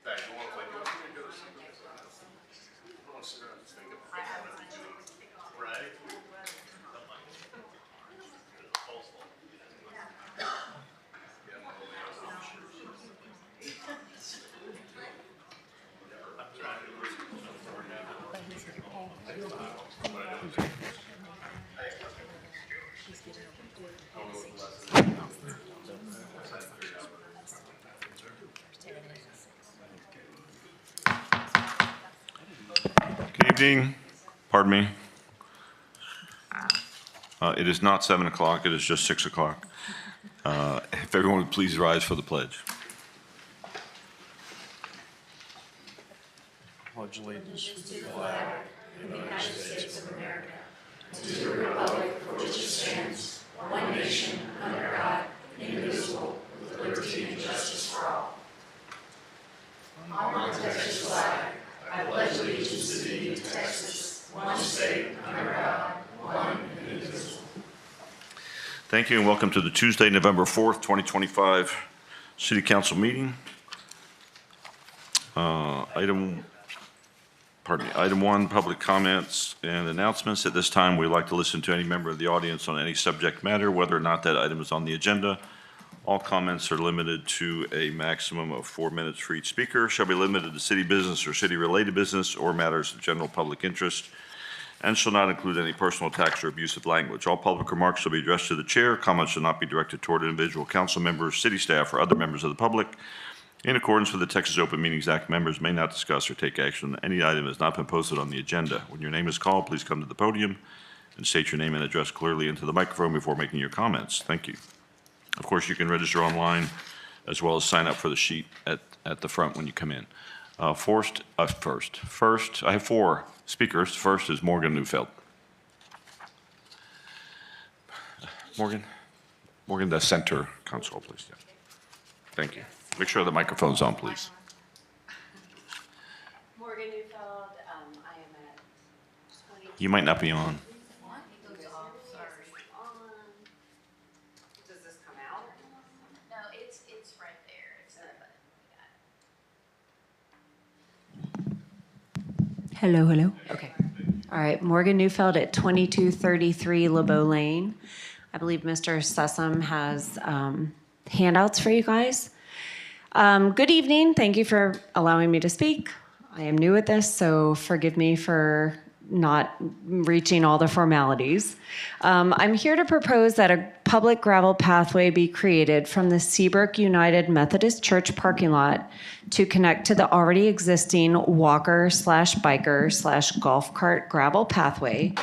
fact, you want to play go to Seabrook. I want to sit around and think about it. Right? Good evening. Pardon me. It is not 7 o'clock. It is just 6 o'clock. If everyone would please rise for the pledge. Pledge allegiance to the flag of the United States of America, to the republic for which it stands, one nation, under God, indivisible, with liberty and justice for all. On the Texas flag, I pledge allegiance to thee, Texas, one state, under God, one and indivisible. Thank you and welcome to the Tuesday, November 4th, 2025 City Council meeting. Item 1, public comments and announcements. At this time, we'd like to listen to any member of the audience on any subject matter, whether or not that item is on the agenda. All comments are limited to a maximum of 4 minutes for each speaker, shall be limited to city business or city-related business or matters of general public interest, and shall not include any personal attacks or abusive language. All public remarks shall be addressed to the chair. Comments shall not be directed toward individual council members, city staff, or other members of the public. In accordance with the Texas Open Meetings Act, members may not discuss or take action on any item that has not been posted on the agenda. When your name is called, please come to the podium and state your name and address clearly into the microphone before making your comments. Thank you. Of course, you can register online as well as sign up for the sheet at the front when you come in. First, I have 4 speakers. First is Morgan Neufeld. Morgan, the center console, please. Yeah. Thank you. Make sure the microphone's on, please. Morgan Neufeld, I am at 20. You might not be on. Does this come out? No, it's right there. It's Hello, hello. Okay. All right, Morgan Neufeld at 2233 LeBeau Lane. I believe Mr. Sussum has handouts for you guys. Good evening. Thank you for allowing me to speak. I am new at this, so forgive me for not reaching all the formalities. I'm here to propose that a public gravel pathway be created from the Seabrook United Methodist Church parking lot to connect to the already existing walker/biker/golf cart gravel pathway.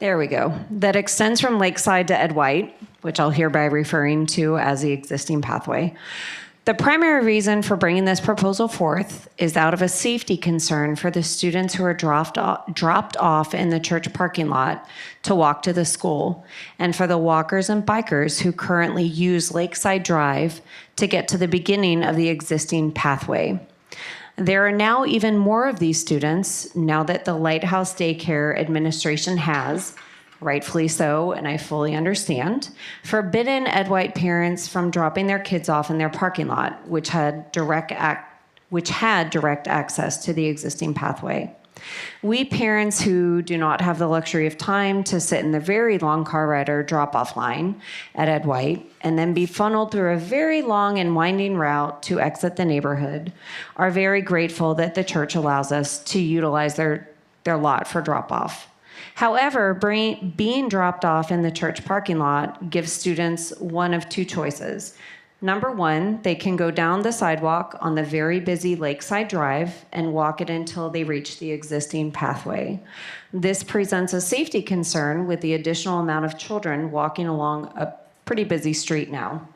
There we go. That extends from Lakeside to Ed White, which I'll hereby referring to as the existing pathway. The primary reason for bringing this proposal forth is out of a safety concern for the students who are dropped off in the church parking lot to walk to the school, and for the walkers and bikers who currently use Lakeside Drive to get to the beginning of the existing pathway. There are now even more of these students now that the Lighthouse Daycare Administration has, rightfully so, and I fully understand, forbidden Ed White parents from dropping their kids off in their parking lot, which had direct access to the existing pathway. We parents who do not have the luxury of time to sit in the very long car ride or drop-off line at Ed White and then be funneled through a very long and winding route to exit the neighborhood are very grateful that the church allows us to utilize their lot for drop-off. However, being dropped off in the church parking lot gives students one of 2 choices. Number 1, they can go down the sidewalk on the very busy Lakeside Drive and walk it until they reach the existing pathway. This presents a safety concern with the additional amount of children walking along a pretty busy street now.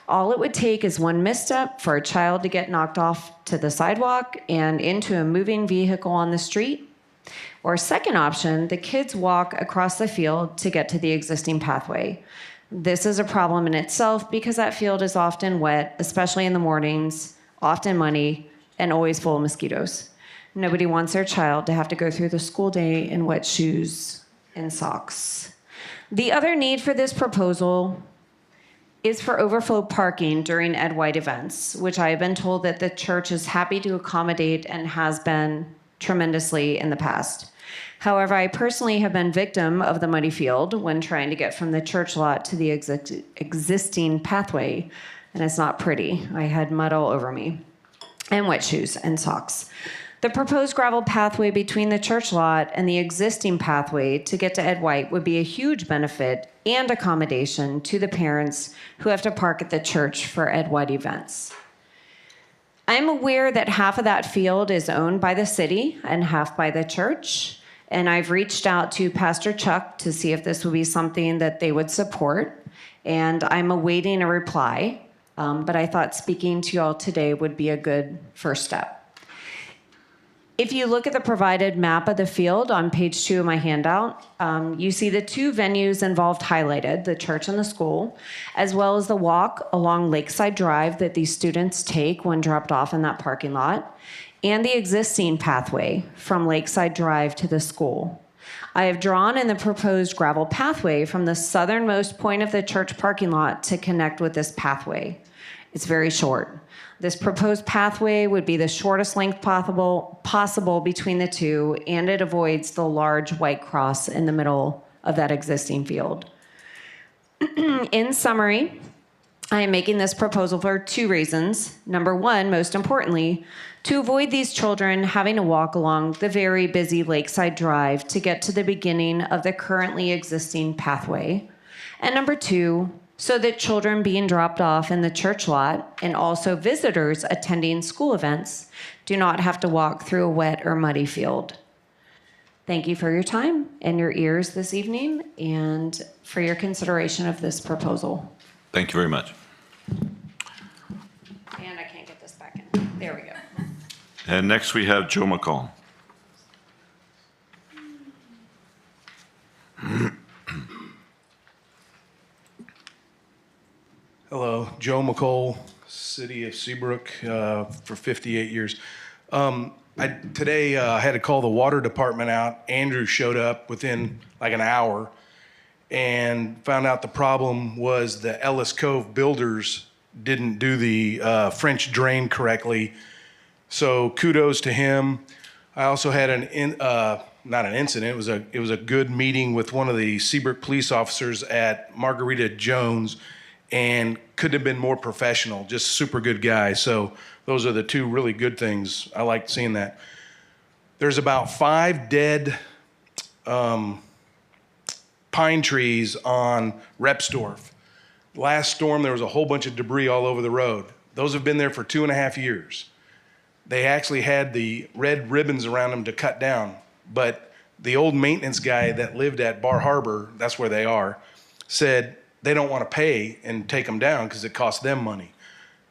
All it would take is one misstep for a child to get knocked off to the sidewalk and into a moving vehicle on the street. Or second option, the kids walk across the field to get to the existing pathway. This is a problem in itself because that field is often wet, especially in the mornings, often muddy, and always full of mosquitoes. Nobody wants their child to have to go through the school day in wet shoes and socks. The other need for this proposal is for overflow parking during Ed White events, which I have been told that the church is happy to accommodate and has been tremendously in the past. However, I personally have been victim of the muddy field when trying to get from the church lot to the existing pathway, and it's not pretty. I had mud all over me, and wet shoes and socks. The proposed gravel pathway between the church lot and the existing pathway to get to Ed White would be a huge benefit and accommodation to the parents who have to park at the church for Ed White events. I'm aware that half of that field is owned by the city and half by the church, and I've reached out to Pastor Chuck to see if this would be something that they would support, and I'm awaiting a reply, but I thought speaking to you all today would be a good first step. If you look at the provided map of the field on page 2 of my handout, you see the 2 venues involved highlighted, the church and the school, as well as the walk along Lakeside Drive that these students take when dropped off in that parking lot, and the existing pathway from Lakeside Drive to the school. I have drawn in the proposed gravel pathway from the southernmost point of the church parking lot to connect with this pathway. It's very short. This proposed pathway would be the shortest length possible between the two, and it avoids the large white cross in the middle of that existing field. In summary, I am making this proposal for 2 reasons. Number 1, most importantly, to avoid these children having to walk along the very busy Lakeside Drive to get to the beginning of the currently existing pathway. And number 2, so that children being dropped off in the church lot and also visitors attending school events do not have to walk through a wet or muddy field. Thank you for your time and your ears this evening and for your consideration of this proposal. Thank you very much. And I can't get this back in. There we go. And next we have Joe McCall. Hello, Joe McCall, City of Seabrook, for 58 years. Today I had to call the water department out. Andrew showed up within like an hour and found out the problem was the Ellis Cove builders didn't do the French drain correctly. So kudos to him. I also had not an incident. It was a good meeting with one of the Seabrook police officers at Margarita Jones, and couldn't have been more professional, just super good guy. So those are the 2 really good things. I liked seeing that. There's about 5 dead pine trees on Repsdorf. Last storm, there was a whole bunch of debris all over the road. Those have been there for 2.5 years. They actually had the red ribbons around them to cut down, but the old maintenance guy that lived at Bar Harbor, that's where they are, said they don't want to pay and take them down because it costs them money.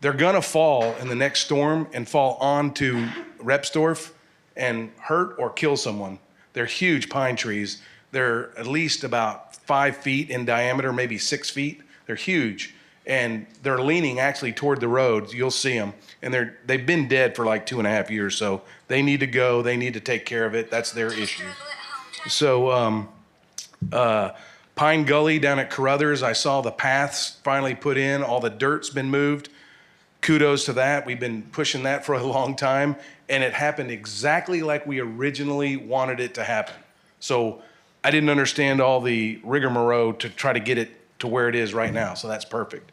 They're going to fall in the next storm and fall onto Repsdorf and hurt or kill someone. They're huge pine trees. They're at least about 5 feet in diameter, maybe 6 feet. They're huge. And they're leaning actually toward the road. You'll see them. And they've been dead for like 2.5 years. So they need to go. They need to take care of it. That's their issue. So Pine Gully down at Carruthers, I saw the paths finally put in. All the dirt's been moved. Kudos to that. We've been pushing that for a long time, and it happened exactly like we originally wanted it to happen. So I didn't understand all the rigmarole to try to get it to where it is right now, so that's perfect.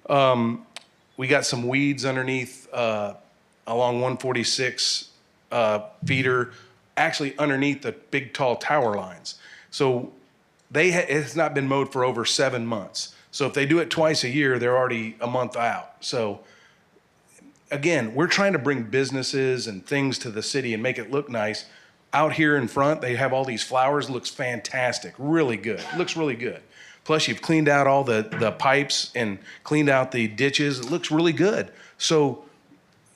We got some weeds underneath along 146 feeder, actually underneath the big tall tower lines. So it's not been mowed for over 7 months. So if they do it twice a year, they're already a month out. So again, we're trying to bring businesses and things to the city and make it look nice. Out here in front, they have all these flowers. It looks fantastic, really good. It looks really good. Plus, you've cleaned out all the pipes and cleaned out the ditches. It looks really good. So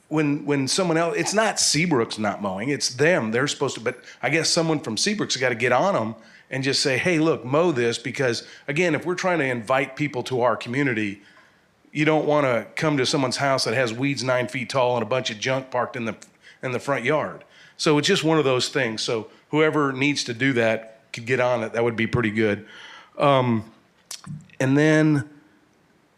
when someone else, it's not Seabrook's not mowing, it's them. They're supposed to, but I guess someone from Seabrook's got to get on them and just say, hey, look, mow this, because again, if we're trying to invite people to our community, you don't want to come to someone's house that has weeds 9 feet tall and a bunch of junk parked in the front yard. So it's just one of those things. So whoever needs to do that could get on it. That would be pretty good. And then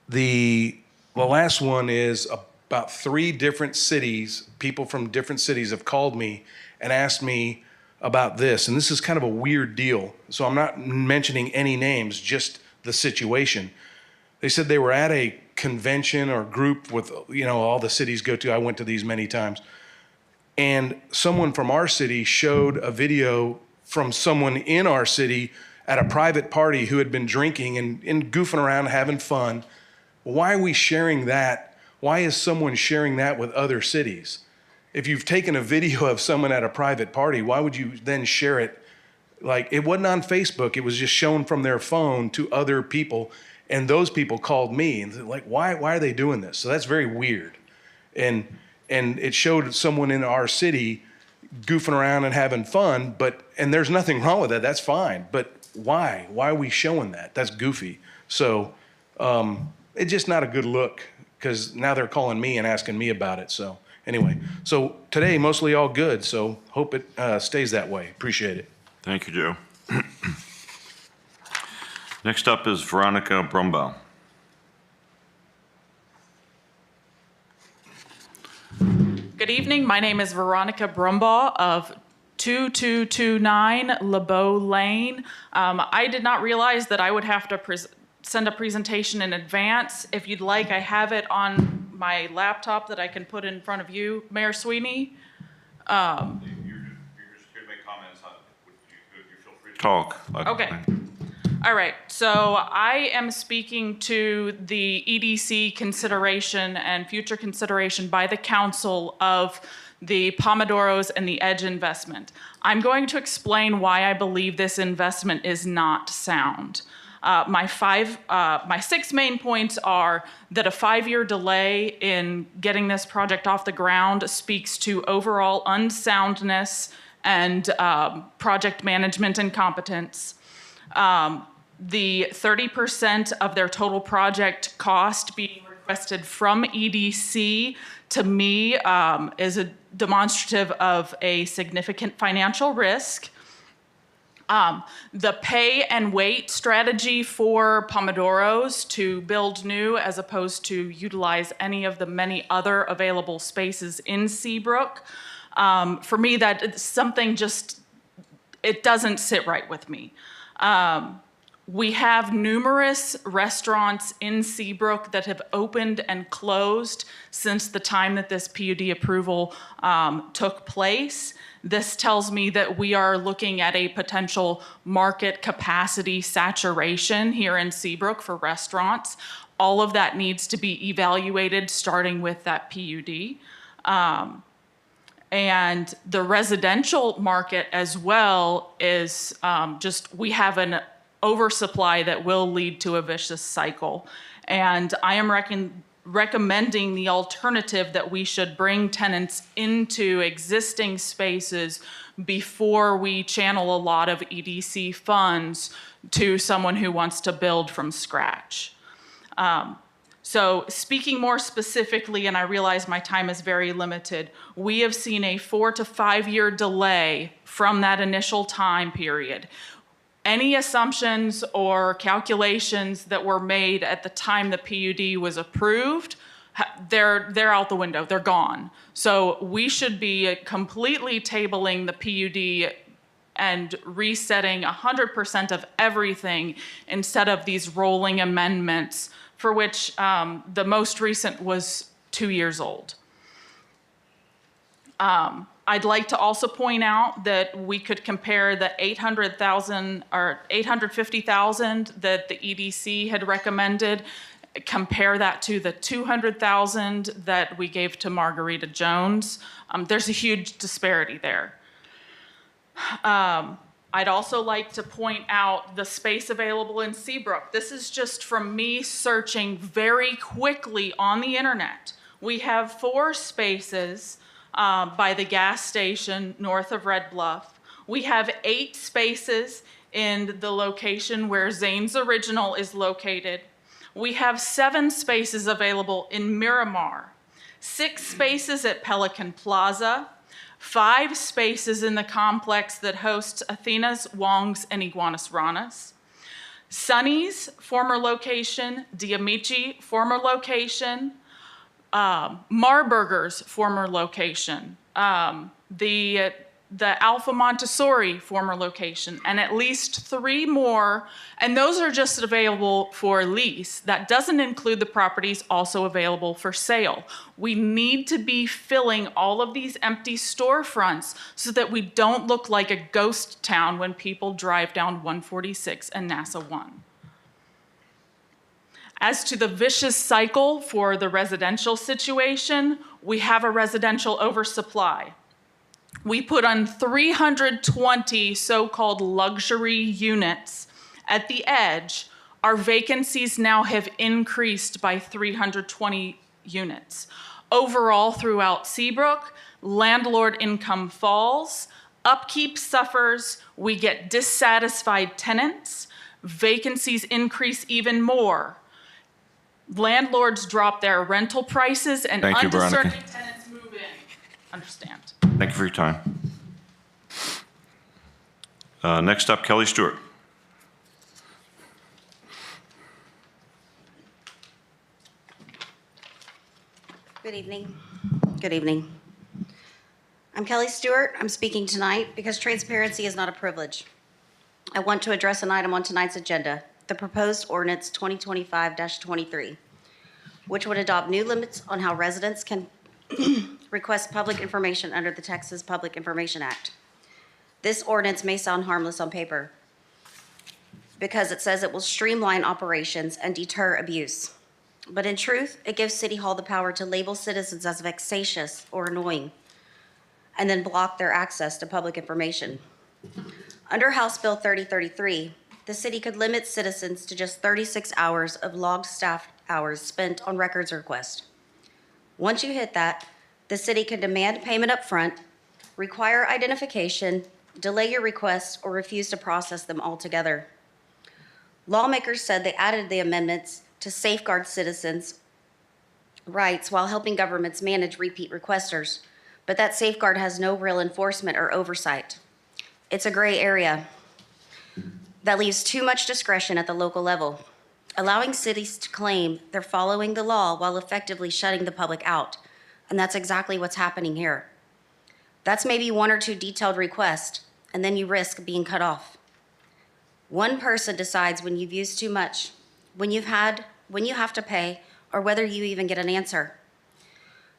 The last one is about 3 different cities, people from different cities have called me and asked me about this. And this is kind of a weird deal. So I'm not mentioning any names, just the situation. They said they were at a convention or group with, all the cities go to. I went to these many times. And someone from our city showed a video from someone in our city at a private party who had been drinking and goofing around, having fun. Why are we sharing that? Why is someone sharing that with other cities? If you've taken a video of someone at a private party, why would you then share it? Like, it wasn't on Facebook. It was just shown from their phone to other people. And those people called me and said, like, why are they doing this? So that's very weird. And it showed someone in our city goofing around and having fun, and there's nothing wrong with that. That's fine. But why? Why are we showing that? That's goofy. So it's just not a good look, because now they're calling me and asking me about it. So anyway, so today mostly all good. So hope it stays that way. Appreciate it. Thank you, Joe. Next up is Veronica Brumbaugh. Good evening. My name is Veronica Brumbaugh of 2229 LeBeau Lane. I did not realize that I would have to send a presentation in advance. If you'd like, I have it on my laptop that I can put in front of you, Mayor Sweeney. You're just here to make comments. You feel free to talk. Okay. All right, so I am speaking to the EDC consideration and future consideration by the council of the Pomodoros and the Edge investment. I'm going to explain why I believe this investment is not sound. My 6 main points are that a 5-year delay in getting this project off the ground speaks to overall unsoundness and project management incompetence. The 30% of their total project cost being requested from EDC, to me, is a demonstrative of a significant financial risk. The pay and wait strategy for Pomodoros to build new as opposed to utilize any of the many other available spaces in Seabrook, for me, that something just, it doesn't sit right with me. We have numerous restaurants in Seabrook that have opened and closed since the time that this PUD approval took place. This tells me that we are looking at a potential market capacity saturation here in Seabrook for restaurants. All of that needs to be evaluated, starting with that PUD. And the residential market as well is we have an oversupply that will lead to a vicious cycle. And I am recommending the alternative that we should bring tenants into existing spaces before we channel a lot of EDC funds to someone who wants to build from scratch. So speaking more specifically, and I realize my time is very limited, we have seen a 4 to 5 year delay from that initial time period. Any assumptions or calculations that were made at the time the PUD was approved, they're out the window, they're gone. So we should be completely tabling the PUD and resetting 100% of everything instead of these rolling amendments, for which the most recent was 2 years old. I'd like to also point out that we could compare the 800,000 or 850,000 that the EDC had recommended, compare that to the 200,000 that we gave to Margarita Jones. There's a huge disparity there. I'd also like to point out the space available in Seabrook. This is just from me searching very quickly on the internet. We have 4 spaces by the gas station north of Red Bluff. We have 8 spaces in the location where Zane's Original is located. We have 7 spaces available in Miramar, 6 spaces at Pelican Plaza, 5 spaces in the complex that hosts Athena's, Wong's, and Iguanas Ranas, Sunny's, former location. Diamici, former location. Marburger's, former location. The Alpha Montessori, former location, and at least 3 more, and those are just available for lease. That doesn't include the properties also available for sale. We need to be filling all of these empty storefronts so that we don't look like a ghost town when people drive down 146 and NASA 1. As to the vicious cycle for the residential situation, we have a residential oversupply. We put on 320 so-called luxury units at the edge. Our vacancies now have increased by 320 units. Overall, throughout Seabrook, landlord income falls, upkeep suffers, we get dissatisfied tenants, vacancies increase even more. Landlords drop their rental prices and Thank you, Veronica. undeserving tenants move in. Understand. Thank you for your time. Next up, Kelly Stewart. Good evening. Good evening. I'm Kelly Stewart. I'm speaking tonight because transparency is not a privilege. I want to address an item on tonight's agenda, the proposed ordinance 2025-23, which would adopt new limits on how residents can request public information under the Texas Public Information Act. This ordinance may sound harmless on paper because it says it will streamline operations and deter abuse. But in truth, it gives City Hall the power to label citizens as vexatious or annoying and then block their access to public information. Under House Bill 3033, the city could limit citizens to just 36 hours of logged staff hours spent on records requests. Once you hit that, the city can demand payment up front, require identification, delay your requests, or refuse to process them altogether. Lawmakers said they added the amendments to safeguard citizens' rights while helping governments manage repeat requesters, but that safeguard has no real enforcement or oversight. It's a gray area that leaves too much discretion at the local level, allowing cities to claim they're following the law while effectively shutting the public out. And that's exactly what's happening here. That's maybe 1 or 2 detailed requests, and then you risk being cut off. One person decides when you've used too much, when you have to pay, or whether you even get an answer.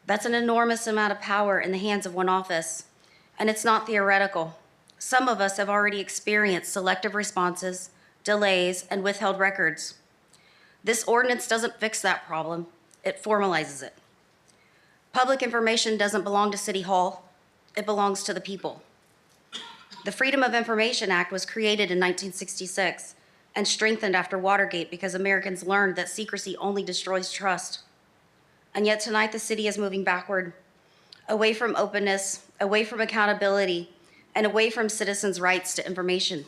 That's an enormous amount of power in the hands of one office, and it's not theoretical. Some of us have already experienced selective responses, delays, and withheld records. This ordinance doesn't fix that problem, it formalizes it. Public information doesn't belong to City Hall, it belongs to the people. The Freedom of Information Act was created in 1966 and strengthened after Watergate because Americans learned that secrecy only destroys trust. And yet tonight the city is moving backward, away from openness, away from accountability, and away from citizens' rights to information.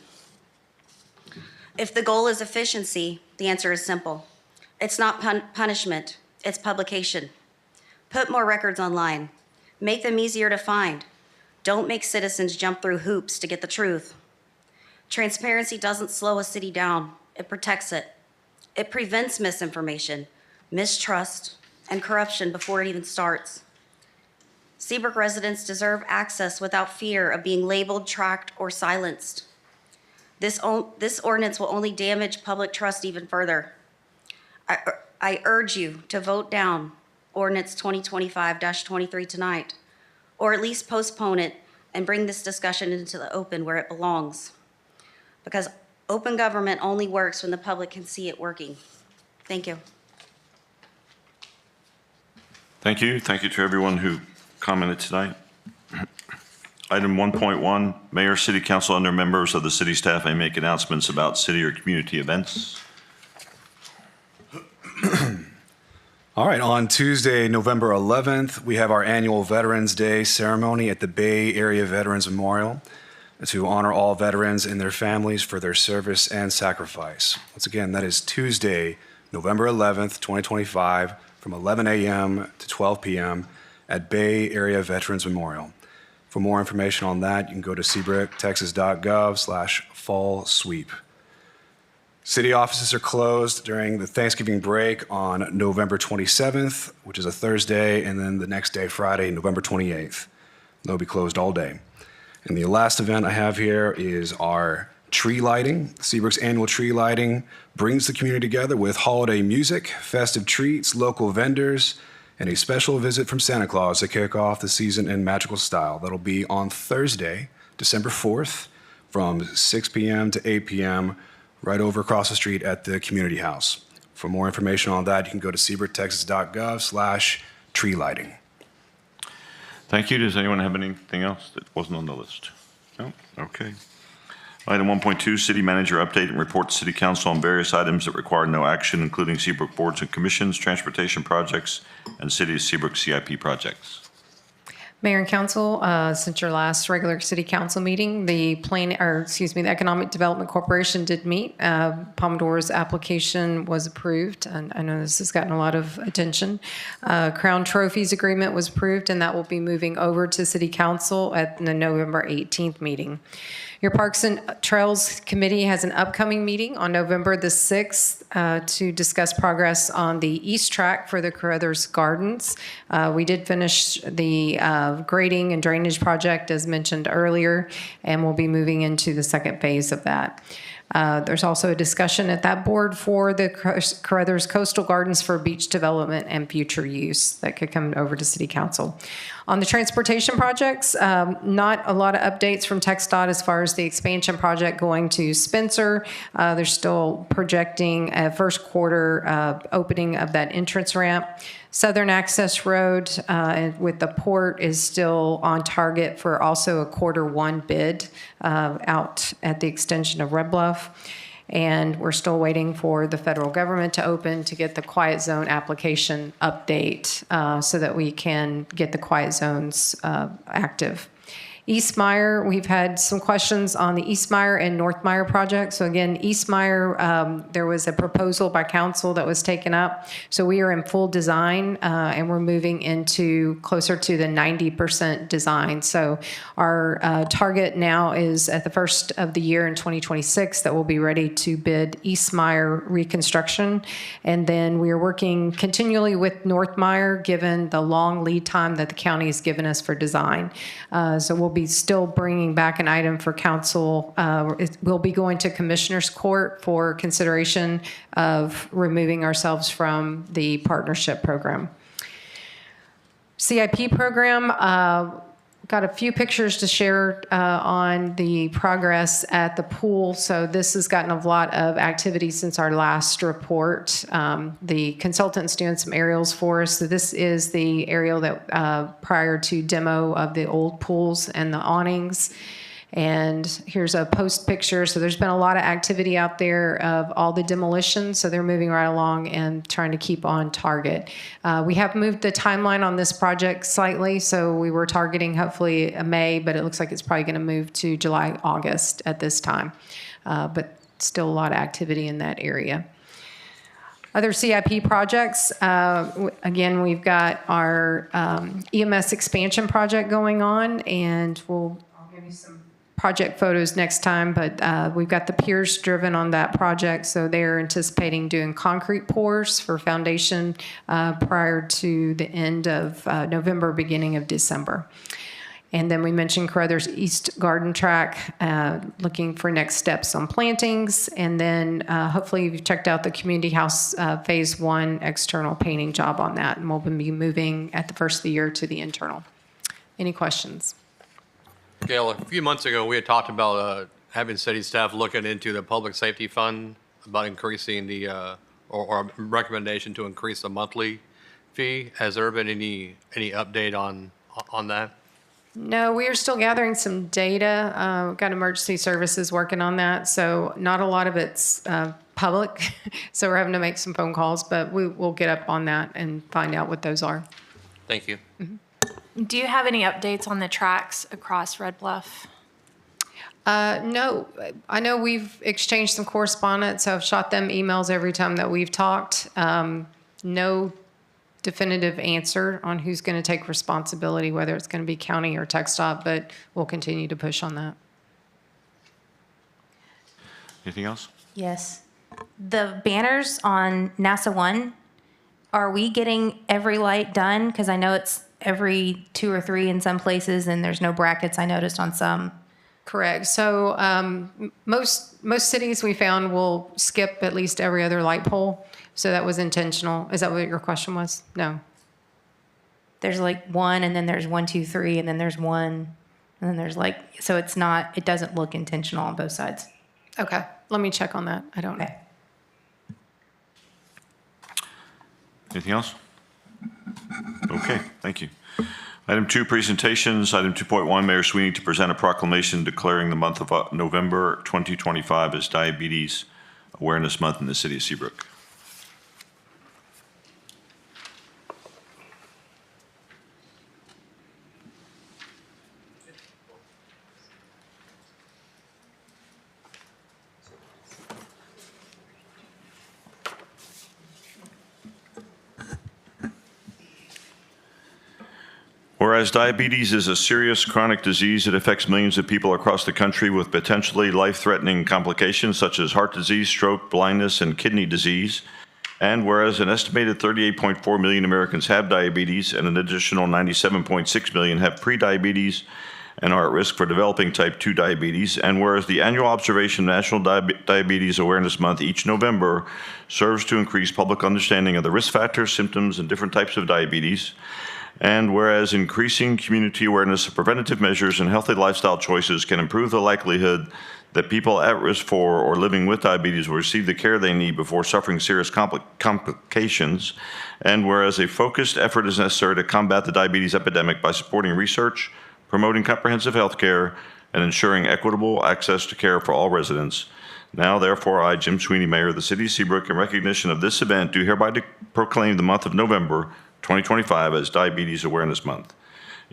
If the goal is efficiency, the answer is simple. It's not punishment, it's publication. Put more records online. Make them easier to find. Don't make citizens jump through hoops to get the truth. Transparency doesn't slow a city down, it protects it. It prevents misinformation, mistrust, and corruption before it even starts. Seabrook residents deserve access without fear of being labeled, tracked, or silenced. This ordinance will only damage public trust even further. I urge you to vote down ordinance 2025-23 tonight, or at least postpone it and bring this discussion into the open where it belongs. Because open government only works when the public can see it working. Thank you. Thank you. Thank you to everyone who commented tonight. Item 1.1, Mayor, City Council, under members of the city staff may make announcements about city or community events. All right, on Tuesday, November 11th, we have our annual Veterans Day ceremony at the Bay Area Veterans Memorial to honor all veterans and their families for their service and sacrifice. Once again, that is Tuesday, November 11th, 2025, from 11 a.m. to 12 p.m. at Bay Area Veterans Memorial. For more information on that, you can go to seabrooktexas.gov/fall sweep. City offices are closed during the Thanksgiving break on November 27th, which is a Thursday, and then the next day, Friday, November 28th. They'll be closed all day. And the last event I have here is our tree lighting. Seabrook's annual tree lighting brings the community together with holiday music, festive treats, local vendors, and a special visit from Santa Claus to kick off the season in magical style. That'll be on Thursday, December 4th, from 6 p.m. to 8 p.m., right over across the street at the community house. For more information on that, you can go to seabrooktexas.gov/tree lighting. Thank you. Does anyone have anything else that wasn't on the list? No? Okay. Item 1.2, City Manager Update and Report to City Council on various items that require no action, including Seabrook boards and commissions, transportation projects, and City of Seabrook CIP projects. Mayor and Council, since your last regular City Council meeting, the Economic Development Corporation did meet. Pomodoro's application was approved, and I know this has gotten a lot of attention. Crown Trophies Agreement was approved, and that will be moving over to City Council at the November 18th meeting. Your Parks and Trails Committee has an upcoming meeting on November the 6th to discuss progress on the East Track for the Carruthers Gardens. We did finish the grading and drainage project as mentioned earlier, and we'll be moving into the second phase of that. There's also a discussion at that board for the Carruthers Coastal Gardens for beach development and future use that could come over to City Council. On the transportation projects, not a lot of updates from TxDOT as far as the expansion project going to Spencer. They're still projecting a first quarter opening of that entrance ramp. Southern Access Road with the port is still on target for also a Q1 bid out at the extension of Red Bluff. And we're still waiting for the federal government to open to get the quiet zone application update so that we can get the quiet zones active. East Meyer, we've had some questions on the East Meyer and North Meyer project. So again, East Meyer, there was a proposal by council that was taken up. So we are in full design and we're moving into closer to the 90% design. So our target now is at the first of the year in 2026 that we'll be ready to bid East Meyer reconstruction. And then we are working continually with North Meyer given the long lead time that the county has given us for design. So we'll be still bringing back an item for council. We'll be going to Commissioner's Court for consideration of removing ourselves from the partnership program. CIP program, got a few pictures to share on the progress at the pool. So this has gotten a lot of activity since our last report. The consultant's doing some aerials for us. So this is the aerial that prior to demo of the old pools and the awnings. And here's a post picture. So there's been a lot of activity out there of all the demolition. So they're moving right along and trying to keep on target. We have moved the timeline on this project slightly. So we were targeting hopefully a May, but it looks like it's probably going to move to July, August at this time. But still a lot of activity in that area. Other CIP projects, again, we've got our EMS expansion project going on, and I'll give you some project photos next time, but we've got the piers driven on that project, so they're anticipating doing concrete pours for foundation prior to the end of November, beginning of December. And then we mentioned Carruthers East Garden Track, looking for next steps on plantings. And then hopefully you've checked out the Community House Phase 1 external painting job on that, and we'll be moving at the first of the year to the internal. Any questions? Gail, a few months ago, we had talked about having city staff looking into the public safety fund, about increasing the, or a recommendation to increase the monthly fee. Has there been any update on that? No, we are still gathering some data. We've got emergency services working on that, so not a lot of it's public. So we're having to make some phone calls, but we'll get up on that and find out what those are. Thank you. Mm-hmm. Do you have any updates on the tracks across Red Bluff? No, I know we've exchanged some correspondence. I've shot them emails every time that we've talked. No definitive answer on who's going to take responsibility, whether it's going to be county or TxDOT, but we'll continue to push on that. Anything else? Yes. The banners on NASA 1, are we getting every light done? Because I know it's every 2 or 3 in some places, and there's no brackets, I noticed on some. Correct. So most cities we found will skip at least every other light pole. So that was intentional. Is that what your question was? No. There's like 1, and then there's 1, 2, 3, and then there's 1, and then there's like, so it's not, it doesn't look intentional on both sides. Okay. Let me check on that. I don't know. Okay. Anything else? Okay, thank you. Item 2, presentations. Item 2.1, Mayor Sweeney to present a proclamation declaring the month of November 2025 as Diabetes Awareness Month in the city of Seabrook. Whereas diabetes is a serious chronic disease that affects millions of people across the country with potentially life-threatening complications such as heart disease, stroke, blindness, and kidney disease. And whereas an estimated 38.4 million Americans have diabetes and an additional 97.6 million have prediabetes and are at risk for developing type 2 diabetes. And whereas the annual observation of National Diabetes Awareness Month each November serves to increase public understanding of the risk factors, symptoms, and different types of diabetes. And whereas increasing community awareness of preventative measures and healthy lifestyle choices can improve the likelihood that people at risk for or living with diabetes will receive the care they need before suffering serious complications. And whereas a focused effort is necessary to combat the diabetes epidemic by supporting research, promoting comprehensive health care, and ensuring equitable access to care for all residents. Now, therefore, I, Jim Sweeney, Mayor of the City of Seabrook, in recognition of this event, do hereby proclaim the month of November 2025 as Diabetes Awareness Month.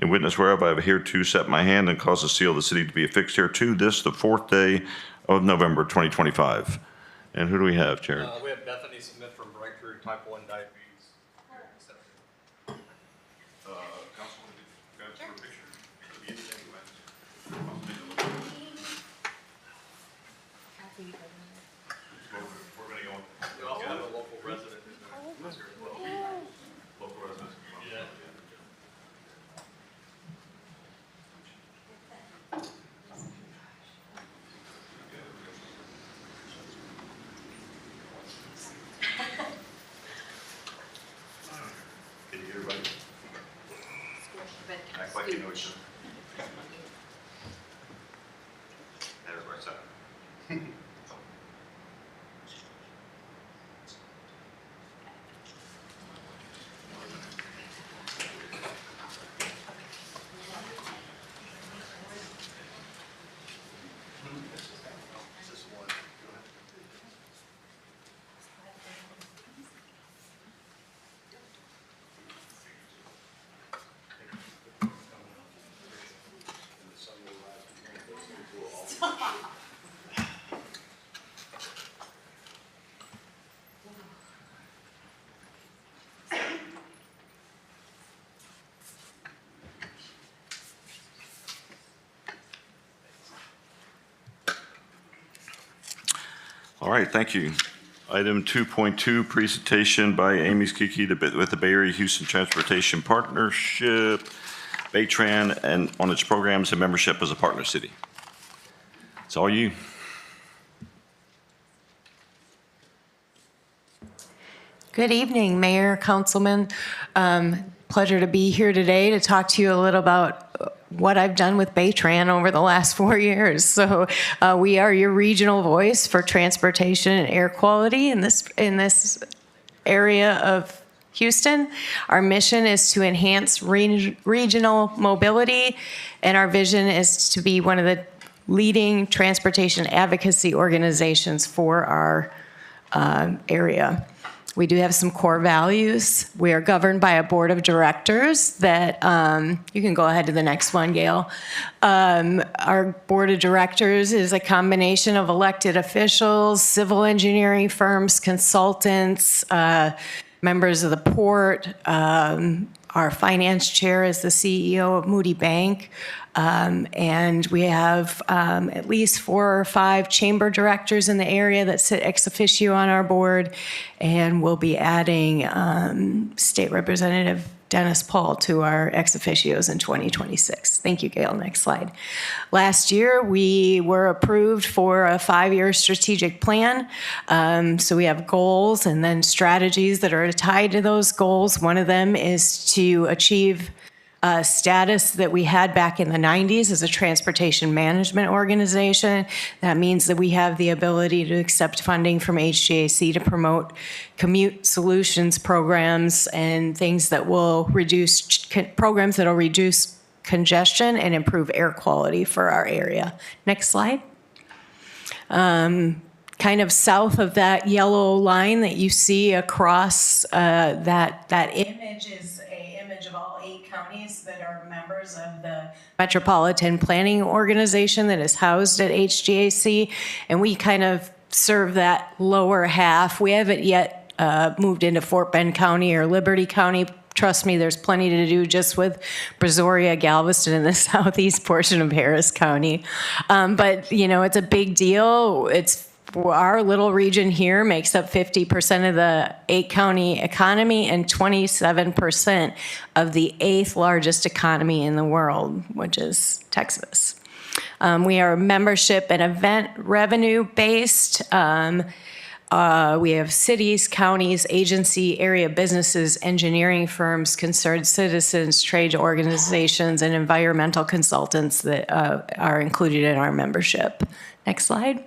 In witness whereof, I have hereto set my hand and caused the seal of the city to be affixed hereto this, the 4th day of November 2025. And who do we have, Jared? We have Bethany Smith from Breakthrough Type 1 Diabetes. Councilman, grab for a picture. We're going to go. We also have a local resident. Local residents. Yeah. Can you hear everybody? Act like you know each other. There's right side. All right, thank you. Item 2.2, presentation by Amy Skiki with the Bay Area Houston Transportation Partnership, Baytran, and on its programs and membership as a partner city. It's all you. Good evening, Mayor, Councilman. Pleasure to be here today to talk to you a little about what I've done with Baytran over the last 4 years. So we are your regional voice for transportation and air quality in this area of Houston. Our mission is to enhance regional mobility, and our vision is to be one of the leading transportation advocacy organizations for our area. We do have some core values. We are governed by a board of directors that, you can go ahead to the next one, Gail. Our board of directors is a combination of elected officials, civil engineering firms, consultants, members of the port, Our finance chair is the CEO of Moody Bank. And we have at least 4 or 5 chamber directors in the area that sit ex officio on our board. And we'll be adding State Representative Dennis Paul to our ex officios in 2026. Thank you, Gail. Next slide. Last year, we were approved for a 5-year strategic plan. So we have goals and then strategies that are tied to those goals. One of them is to achieve status that we had back in the 90s as a transportation management organization. That means that we have the ability to accept funding from HGAC to promote commute solutions programs and things that will reduce, programs that will reduce congestion and improve air quality for our area. Next slide. Kind of south of that yellow line that you see across that image is an image of all 8 counties that are members of the Metropolitan Planning Organization that is housed at HGAC, and we kind of serve that lower half. We haven't yet moved into Fort Bend County or Liberty County. Trust me, there's plenty to do just with Brazoria, Galveston, and the southeast portion of Harris County. But, you know, it's a big deal. Our little region here makes up 50% of the 8-county economy and 27% of the 8th largest economy in the world, which is Texas. We are membership and event revenue based. We have cities, counties, agency, area businesses, engineering firms, concerned citizens, trade organizations, and environmental consultants that are included in our membership. Next slide.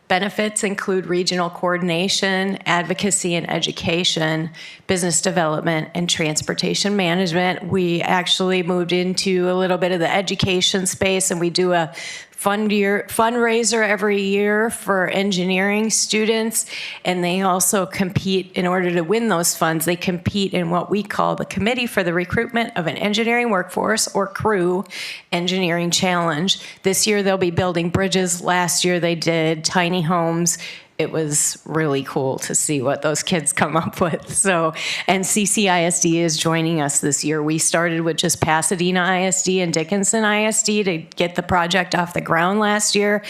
Benefits include regional coordination, advocacy and education, business development, and transportation management. We actually moved into a little bit of the education space, and we do a fundraiser every year for engineering students, and they also compete in order to win those funds. They compete in what we call the Committee for the Recruitment of an Engineering Workforce, or CREW, Engineering Challenge. This year they'll be building bridges. Last year they did tiny homes. It was really cool to see what those kids come up with. So, and CCISD is joining us this year. We started with just Pasadena ISD and Dickinson ISD to get the project off the ground last year.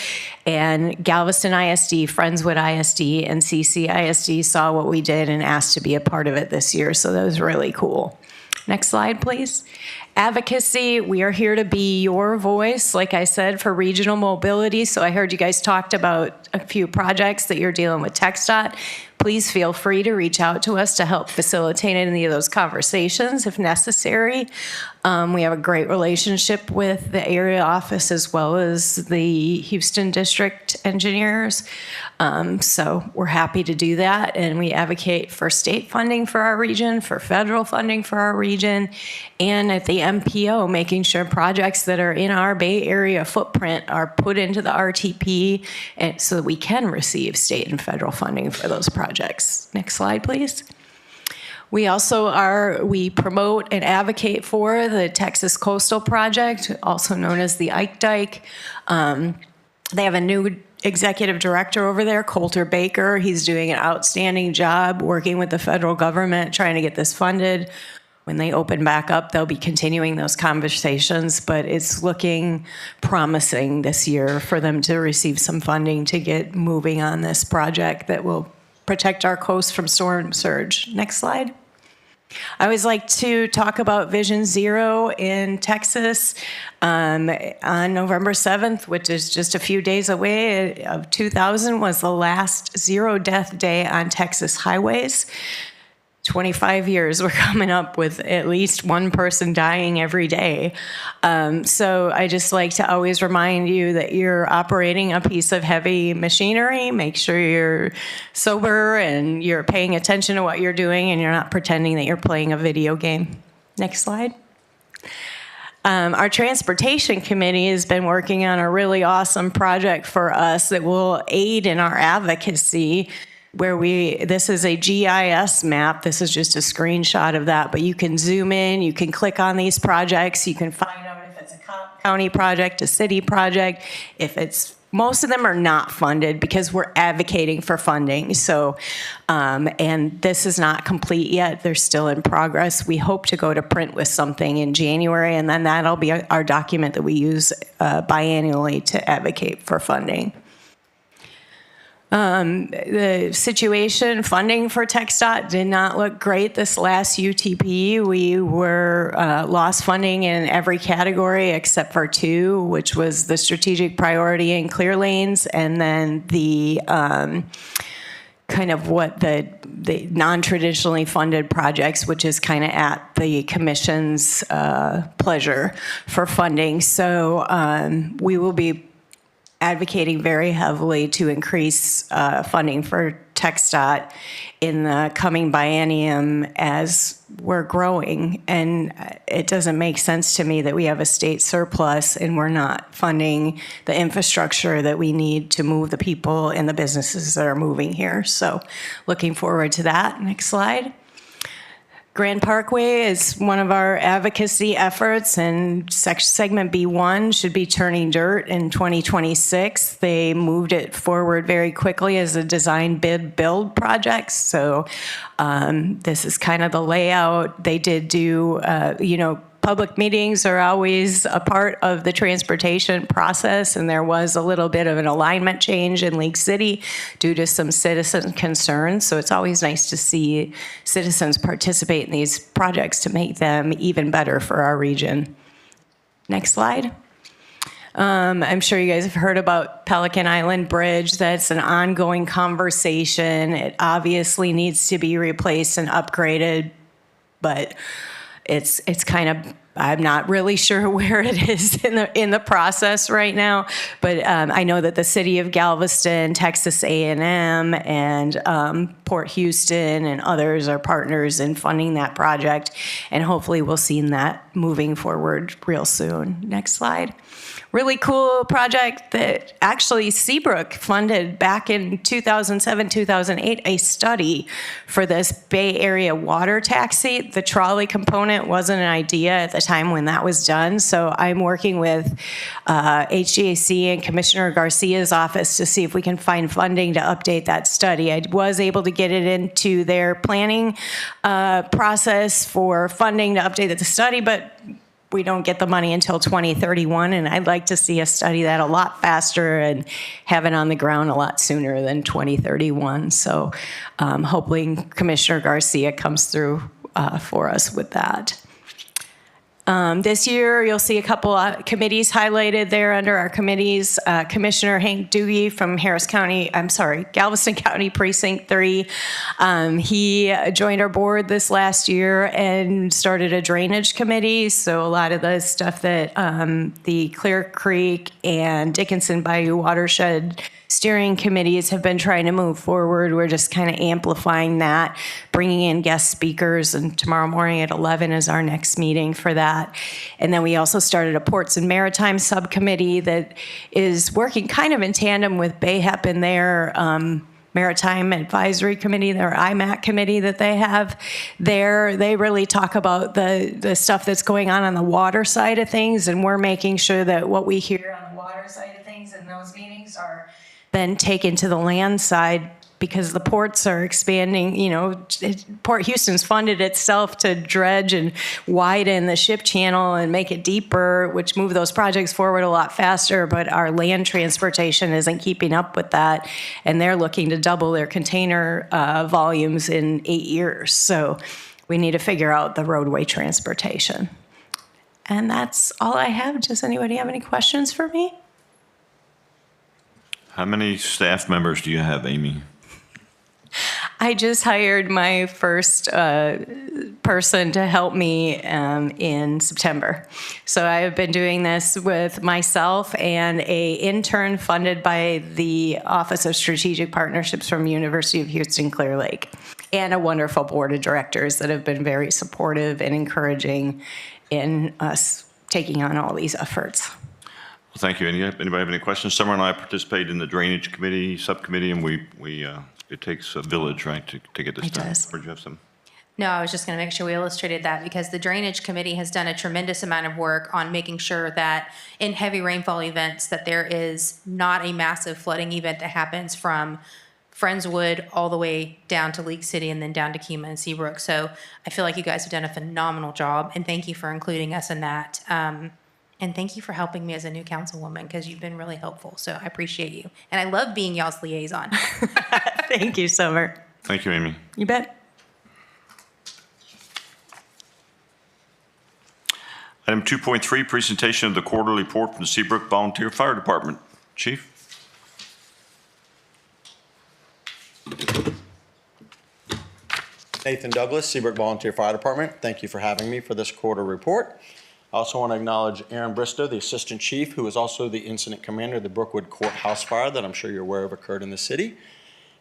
And Galveston ISD, Friendswood ISD, and CCISD saw what we did and asked to be a part of it this year. So that was really cool. Next slide, please. Advocacy, we are here to be your voice, like I said, for regional mobility. So I heard you guys talked about a few projects that you're dealing with TxDOT. Please feel free to reach out to us to help facilitate any of those conversations if necessary. We have a great relationship with the area office as well as the Houston district engineers. So we're happy to do that. And we advocate for state funding for our region, for federal funding for our region, and at the MPO, making sure projects that are in our Bay Area footprint are put into the RTP and so that we can receive state and federal funding for those projects. Next slide, please. We also we promote and advocate for the Texas Coastal Project, also known as the Ike Dike. They have a new executive director over there, Coulter Baker. He's doing an outstanding job working with the federal government, trying to get this funded. When they open back up, they'll be continuing those conversations, but it's looking promising this year for them to receive some funding to get moving on this project that will protect our coast from storm surge. Next slide. I always like to talk about Vision Zero in Texas. On November 7th, which is just a few days away, of 2000 was the last zero death day on Texas highways. 25 years, we're coming up with at least one person dying every day. So I just like to always remind you that you're operating a piece of heavy machinery. Make sure you're sober and you're paying attention to what you're doing and you're not pretending that you're playing a video game. Next slide. Our transportation committee has been working on a really awesome project for us that will aid in our advocacy, where this is a GIS map. This is just a screenshot of that, but you can zoom in, you can click on these projects, you can find out if it's a county project, a city project, if it's most of them are not funded because we're advocating for funding. So, and this is not complete yet. They're still in progress. We hope to go to print with something in January, and then that'll be our document that we use biannually to advocate for funding. The situation, funding for TxDOT did not look great this last UTP. We were lost funding in every category except for two, which was the strategic priority and clear lanes, and then the kind of what the non-traditionally funded projects, which is kind of at the commission's pleasure for funding. So we will be advocating very heavily to increase funding for TxDOT in the coming biennium as we're growing. And it doesn't make sense to me that we have a state surplus and we're not funding the infrastructure that we need to move the people and the businesses that are moving here. So looking forward to that. Next slide. Grand Parkway is one of our advocacy efforts, and segment B1 should be turning dirt in 2026. They moved it forward very quickly as a design bid build project. So this is kind of the layout. They did do, public meetings are always a part of the transportation process, and there was a little bit of an alignment change in League City due to some citizen concerns. So it's always nice to see citizens participate in these projects to make them even better for our region. Next slide. I'm sure you guys have heard about Pelican Island Bridge. That's an ongoing conversation. It obviously needs to be replaced and upgraded, but it's kind of, I'm not really sure where it is in the process right now, but I know that the city of Galveston, Texas A&M, and Port Houston and others are partners in funding that project, and hopefully we'll see that moving forward real soon. Next slide. Really cool project that actually Seabrook funded back in 2007, 2008, a study for this Bay Area water taxi. The trolley component wasn't an idea at the time when that was done. So I'm working with HGAC and Commissioner Garcia's office to see if we can find funding to update that study. I was able to get it into their planning process for funding to update the study, but we don't get the money until 2031, and I'd like to see us study that a lot faster and have it on the ground a lot sooner than 2031. So hopefully Commissioner Garcia comes through for us with that. This year, you'll see a couple of committees highlighted there under our committees. Commissioner Hank Doogie from Galveston County Precinct 3. He joined our board this last year and started a drainage committee. So a lot of the stuff that the Clear Creek and Dickinson Bayou Watershed steering committees have been trying to move forward. We're just kind of amplifying that, bringing in guest speakers, and tomorrow morning at 11 is our next meeting for that. And then we also started a Ports and Maritime subcommittee that is working kind of in tandem with BAHEP and their Maritime Advisory Committee, their IMAC committee that they have there. They really talk about the stuff that's going on the water side of things, and we're making sure that what we hear on the water side of things in those meetings are then taken to the land side, because the ports are expanding. Port Houston's funded itself to dredge and widen the ship channel and make it deeper, which move those projects forward a lot faster, but our land transportation isn't keeping up with that, and they're looking to double their container volumes in 8 years. So we need to figure out the roadway transportation. And that's all I have. Does anybody have any questions for me? How many staff members do you have, Amy? I just hired my first person to help me in September. So I have been doing this with myself and an intern funded by the Office of Strategic Partnerships from University of Houston Clear Lake, and a wonderful board of directors that have been very supportive and encouraging in us taking on all these efforts. Well, thank you. Anybody have any questions? Summer and I participated in the Drainage Committee, subcommittee, and we it takes a village, right, to get this done. It does. Or do you have some? No, I was just going to make sure we illustrated that because the Drainage Committee has done a tremendous amount of work on making sure that in heavy rainfall events that there is not a massive flooding event that happens from Friendswood all the way down to League City and then down to Kima and Seabrook. So I feel like you guys have done a phenomenal job, and thank you for including us in that. And thank you for helping me as a new councilwoman because you've been really helpful. So I appreciate you. And I love being y'all's liaison. Thank you, Summer. Thank you, Amy. You bet. Item 2.3, presentation of the quarterly report from the Seabrook Volunteer Fire Department. Chief? Nathan Douglas, Seabrook Volunteer Fire Department. Thank you for having me for this quarter report. I also want to acknowledge Aaron Bristow, the Assistant Chief, who is also the Incident Commander of the Brookwood Courthouse Fire that I'm sure you're aware of occurred in the city.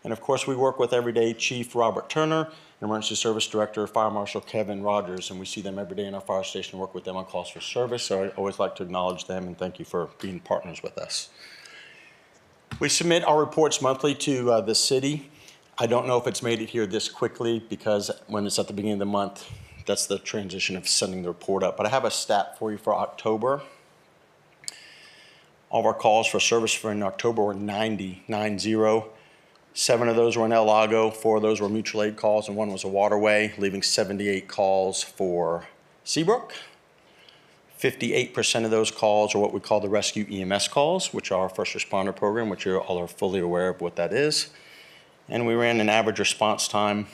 And of course, we work with everyday Chief Robert Turner, and Emergency Service Director, Fire Marshal Kevin Rogers, and we see them every day in our fire station and work with them on calls for service. So I always like to acknowledge them and thank you for being partners with us. We submit our reports monthly to the city. I don't know if it's made it here this quickly because when it's at the beginning of the month, that's the transition of sending the report up. But I have a stat for you for October. All of our calls for service for in October were 90. 7 of those were in El Lago, 4 of those were mutual aid calls, and 1 was a waterway, leaving 78 calls for Seabrook. 58% of those calls are what we call the rescue EMS calls, which are our first responder program, which you all are fully aware of what that is. And we ran an average response time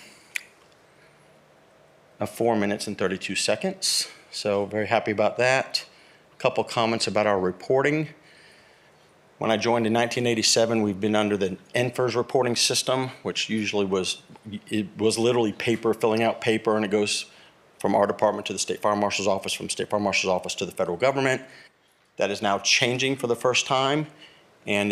of 4 minutes and 32 seconds. So very happy about that. A couple comments about our reporting. When I joined in 1987, we've been under the NFIRS reporting system, which usually was literally paper, filling out paper, and it goes from our department to the State Fire Marshal's office, from State Fire Marshal's office to the federal government. That is now changing for the first time, and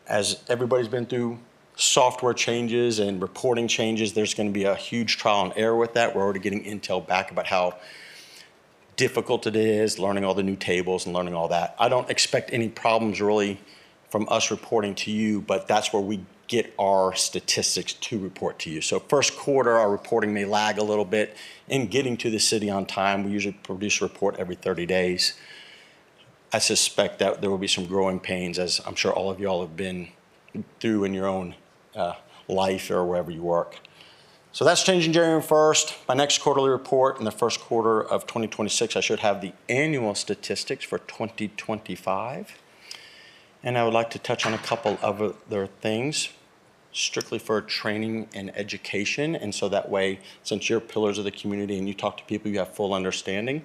as everybody's been through software changes and reporting changes, there's going to be a huge trial and error with that. We're already getting intel back about how difficult it is, learning all the new tables and learning all that. I don't expect any problems really from us reporting to you, but that's where we get our statistics to report to you. So first quarter, our reporting may lag a little bit in getting to the city on time. We usually produce a report every 30 days. I suspect that there will be some growing pains, as I'm sure all of y'all have been through in your own life or wherever you work. So that's changing January 1st. My next quarterly report in the first quarter of 2026, I should have the annual statistics for 2025. And I would like to touch on a couple of other things, strictly for training and education. And so that way, since you're pillars of the community and you talk to people, you have full understanding.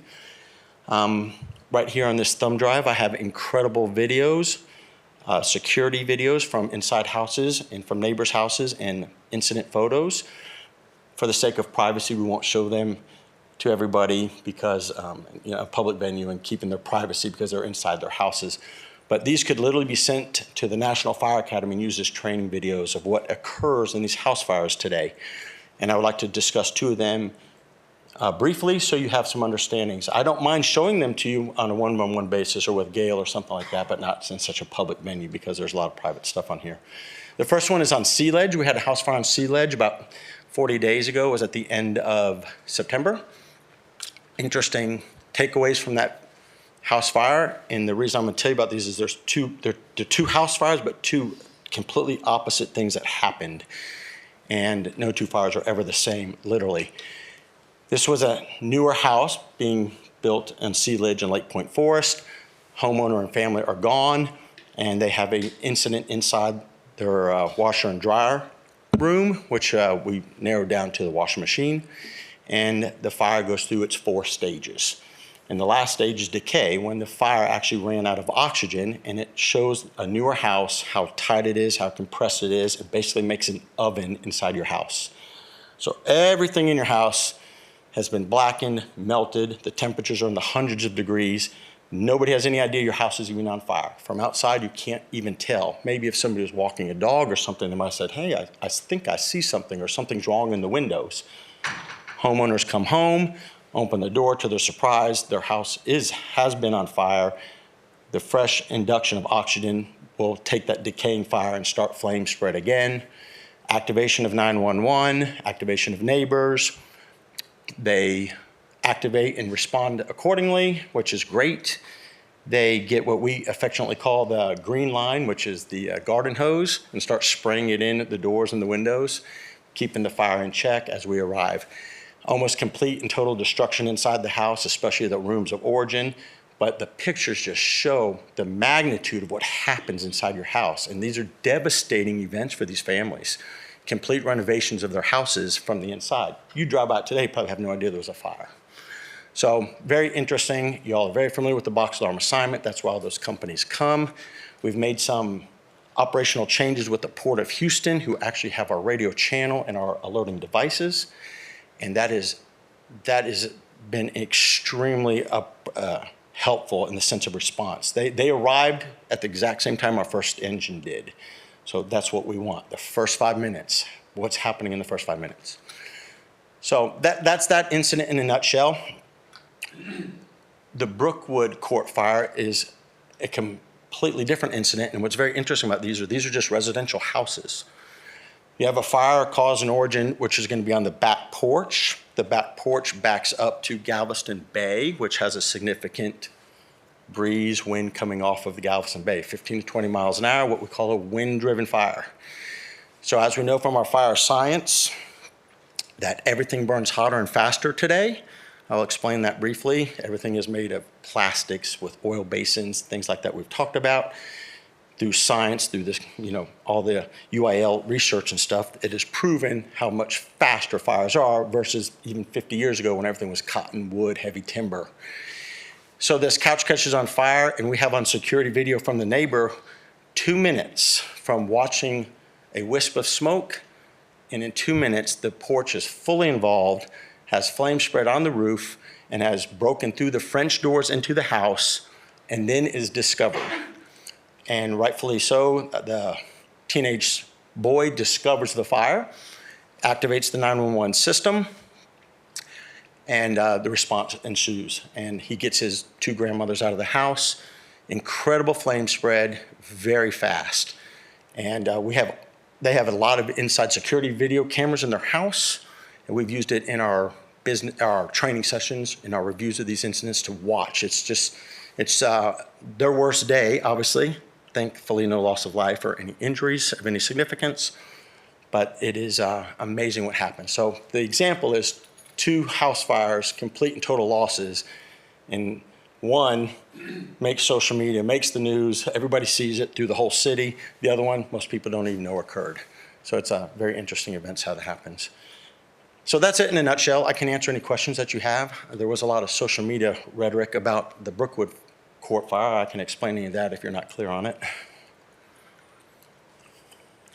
Right here on this thumb drive, I have incredible videos, security videos from inside houses and from neighbors' houses and incident photos. For the sake of privacy, we won't show them to everybody because, a public venue and keeping their privacy because they're inside their houses. But these could literally be sent to the National Fire Academy and used as training videos of what occurs in these house fires today. And I would like to discuss 2 of them briefly so you have some understandings. I don't mind showing them to you on a one-on-one basis or with Gail or something like that, but not in such a public venue because there's a lot of private stuff on here. The first one is on Sea Ledge. We had a house fire on Sea Ledge about 40 days ago. It was at the end of September. Interesting takeaways from that house fire, and the reason I'm going to tell you about these is there are 2 house fires, but 2 completely opposite things that happened, and no 2 fires are ever the same, literally. This was a newer house being built in Sea Ledge and Lake Point Forest. Homeowner and family are gone, and they have an incident inside their washer and dryer room, which we narrowed down to the washing machine, and the fire goes through its 4 stages. And the last stage is decay, when the fire actually ran out of oxygen, and it shows a newer house, how tight it is, how compressed it is. It basically makes an oven inside your house. So everything in your house has been blackened, melted. The temperatures are in the hundreds of degrees. Nobody has any idea your house is even on fire. From outside, you can't even tell. Maybe if somebody was walking a dog or something, they might have said, hey, I think I see something, or something's wrong in the windows. Homeowners come home, open the door. To their surprise, their house has been on fire. The fresh induction of oxygen will take that decaying fire and start flame spread again. Activation of 911, activation of neighbors. They activate and respond accordingly, which is great. They get what we affectionately call the green line, which is the garden hose, and start spraying it in at the doors and the windows, keeping the fire in check as we arrive. Almost complete and total destruction inside the house, especially the rooms of origin. But the pictures just show the magnitude of what happens inside your house. And these are devastating events for these families. Complete renovations of their houses from the inside. You drive out today, probably have no idea there was a fire. So very interesting. You all are very familiar with the box alarm assignment. That's why all those companies come. We've made some operational changes with the Port of Houston, who actually have our radio channel and our alerting devices. And that has been extremely helpful in the sense of response. They arrived at the exact same time our first engine did. So that's what we want, the first 5 minutes, what's happening in the first 5 minutes. So that's that incident in a nutshell. The Brookwood Court fire is a completely different incident, and what's very interesting about these are just residential houses. You have a fire cause and origin, which is going to be on the back porch. The back porch backs up to Galveston Bay, which has a significant breeze, wind coming off of the Galveston Bay, 15 to 20 miles an hour, what we call a wind-driven fire. So as we know from our fire science, that everything burns hotter and faster today. I'll explain that briefly. Everything is made of plastics with oil basins, things like that we've talked about. Through science, through this, all the UIL research and stuff, it has proven how much faster fires are versus even 50 years ago when everything was cotton, wood, heavy timber. So this couch catches on fire, and we have on security video from the neighbor 2 minutes from watching a wisp of smoke, and in 2 minutes, the porch is fully involved, has flame spread on the roof, and has broken through the French doors into the house, and then is discovered. And rightfully so, the teenage boy discovers the fire, activates the 911 system, and the response ensues. And he gets his 2 grandmothers out of the house. Incredible flame spread, very fast. And they have a lot of inside security video cameras in their house, and we've used it in our training sessions, in our reviews of these incidents to watch. It's their worst day, obviously. Thankfully, no loss of life or any injuries of any significance, but it is amazing what happens. So the example is 2 house fires, complete and total losses, and one makes social media, makes the news, everybody sees it through the whole city. The other one, most people don't even know occurred. So it's a very interesting events how that happens. So that's it in a nutshell. I can answer any questions that you have. There was a lot of social media rhetoric about the Brookwood Court fire. I can explain any of that if you're not clear on it.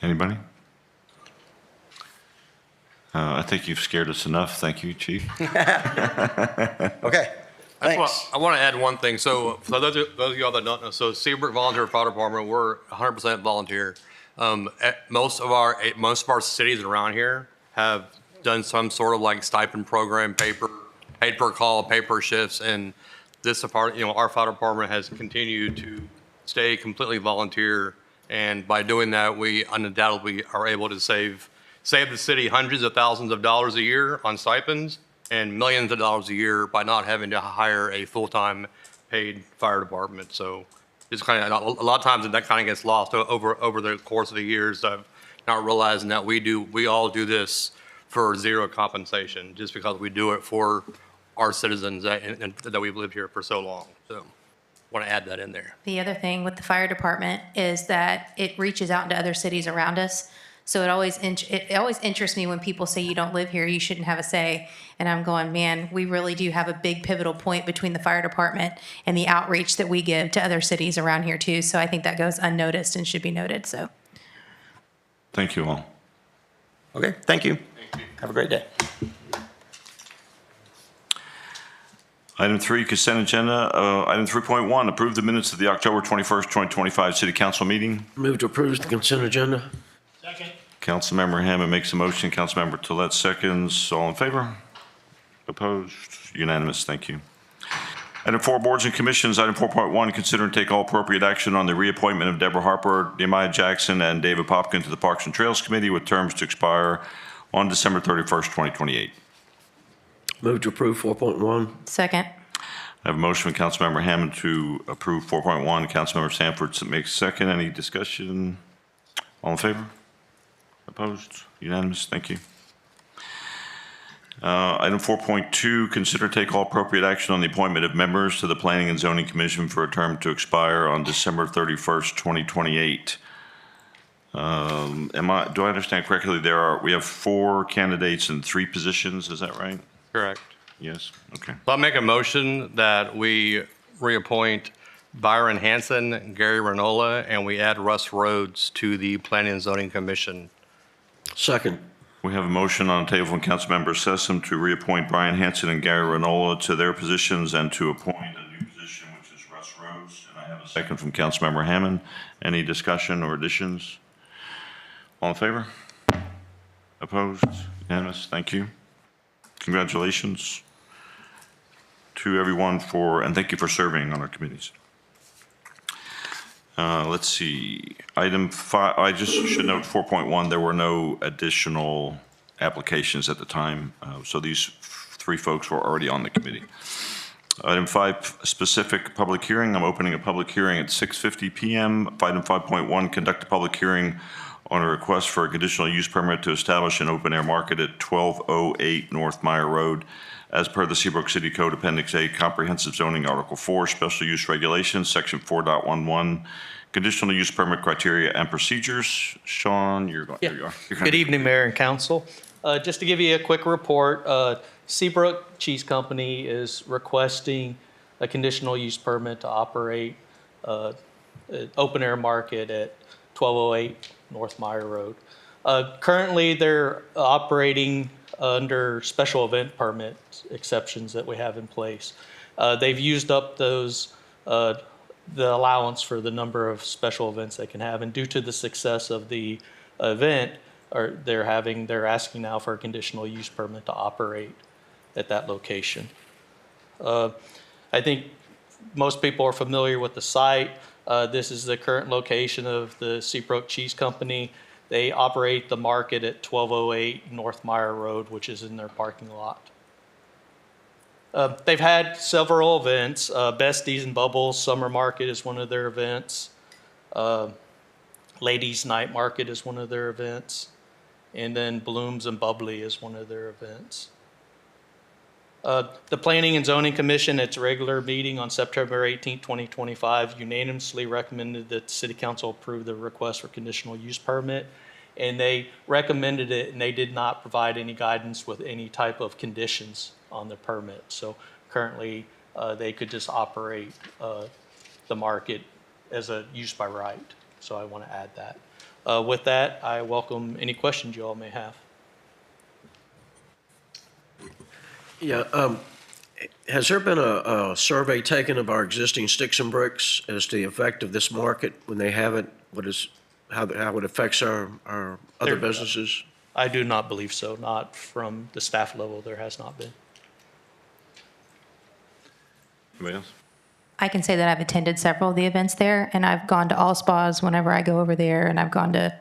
Anybody? I think you've scared us enough. Thank you, Chief. Okay, thanks. I want to add one thing. So for those of y'all that don't know, so Seabrook Volunteer Fire Department, we're 100% volunteer. Most of our cities around here have done some sort of like stipend program, paid per call, paid per shifts, and this department, our fire department has continued to stay completely volunteer, and by doing that, we undoubtedly are able to save the city hundreds of thousands of dollars a year on stipends and millions of dollars a year by not having to hire a full-time paid fire department. So it's kind of a lot of times that kind of gets lost over the course of the years of not realizing that we all do this for zero compensation just because we do it for our citizens and that we've lived here for so long. So want to add that in there. The other thing with the fire department is that it reaches out into other cities around us. So it always interests me when people say you don't live here, you shouldn't have a say. And I'm going, man, we really do have a big pivotal point between the fire department and the outreach that we give to other cities around here too. So I think that goes unnoticed and should be noted. So Thank you all. Okay, thank you. Have a great day. Item 3, consent agenda. Item 3.1, approve the minutes of the October 21st, 2025 City Council meeting. Move to approve the consent agenda. Second. Councilmember Hammond makes a motion. Councilmember Tolet seconds. All in favor? Opposed? Unanimous. Thank you. Item 4, boards and commissions. Item 4.1, consider and take all appropriate action on the reappointment of Deborah Harper, Nehemiah Jackson, and David Popkin to the Parks and Trails Committee with terms to expire on December 31st, 2028. Move to approve 4.1. Second. I have a motion from Councilmember Hammond to approve 4.1. Councilmember Sanford makes second. Any discussion? All in favor? Opposed? Unanimous? Thank you. Item 4.2, consider take all appropriate action on the appointment of members to the Planning and Zoning Commission for a term to expire on December 31st, 2028. Do I understand correctly? We have 4 candidates and 3 positions. Is that right? Correct. Yes. Okay. So I'll make a motion that we reappoint Byron Hanson, Gary Renola, and we add Russ Rhodes to the Planning and Zoning Commission. Second. We have a motion on the table from Councilmember Sessom to reappoint Brian Hanson and Gary Renola to their positions and to appoint a new position, which is Russ Rhodes. And I have a second from Councilmember Hammond. Any discussion or additions? All in favor? Opposed? Unanimous? Thank you. Congratulations to everyone and thank you for serving on our committees. Let's see, item 5, I just should note 4.1, there were no additional applications at the time, so these 3 folks were already on the committee. Item 5, specific public hearing. I'm opening a public hearing at 6:50 p.m. Item 5.1, conduct a public hearing on a request for a conditional use permit to establish an open-air market at 1208 North Meyer Road as per the Seabrook City Code Appendix A, Comprehensive Zoning, Article 4, Special Use Regulations, Section 4.11, Conditional Use Permit Criteria and Procedures. Sean, you're going. Yeah. There you are. Good evening, Mayor and Council. Just to give you a quick report, Seabrook Cheese Company is requesting a conditional use permit to operate an open-air market at 1208 North Meyer Road. Currently, they're operating under special event permit exceptions that we have in place. They've used up those, the allowance for the number of special events they can have, and due to the success of the event, they're asking now for a conditional use permit to operate at that location. I think most people are familiar with the site. This is the current location of the Seabrook Cheese Company. They operate the market at 1208 North Meyer Road, which is in their parking lot. They've had several events. Besties and Bubbles Summer Market is one of their events. Ladies Night Market is one of their events. And then Blooms and Bubbly is one of their events. The Planning and Zoning Commission, its regular meeting on September 18, 2025, unanimously recommended that the City Council approve the request for conditional use permit. And they recommended it, and they did not provide any guidance with any type of conditions on the permit. So currently, they could just operate the market as a use by right. So I want to add that. With that, I welcome any questions you all may have. Yeah, has there been a survey taken of our existing sticks and bricks as to the effect of this market when they have it? How it affects our other businesses? I do not believe so. Not from the staff level. There has not been. Anybody else? I can say that I've attended several of the events there, and I've gone to all spas whenever I go over there, and I've gone to,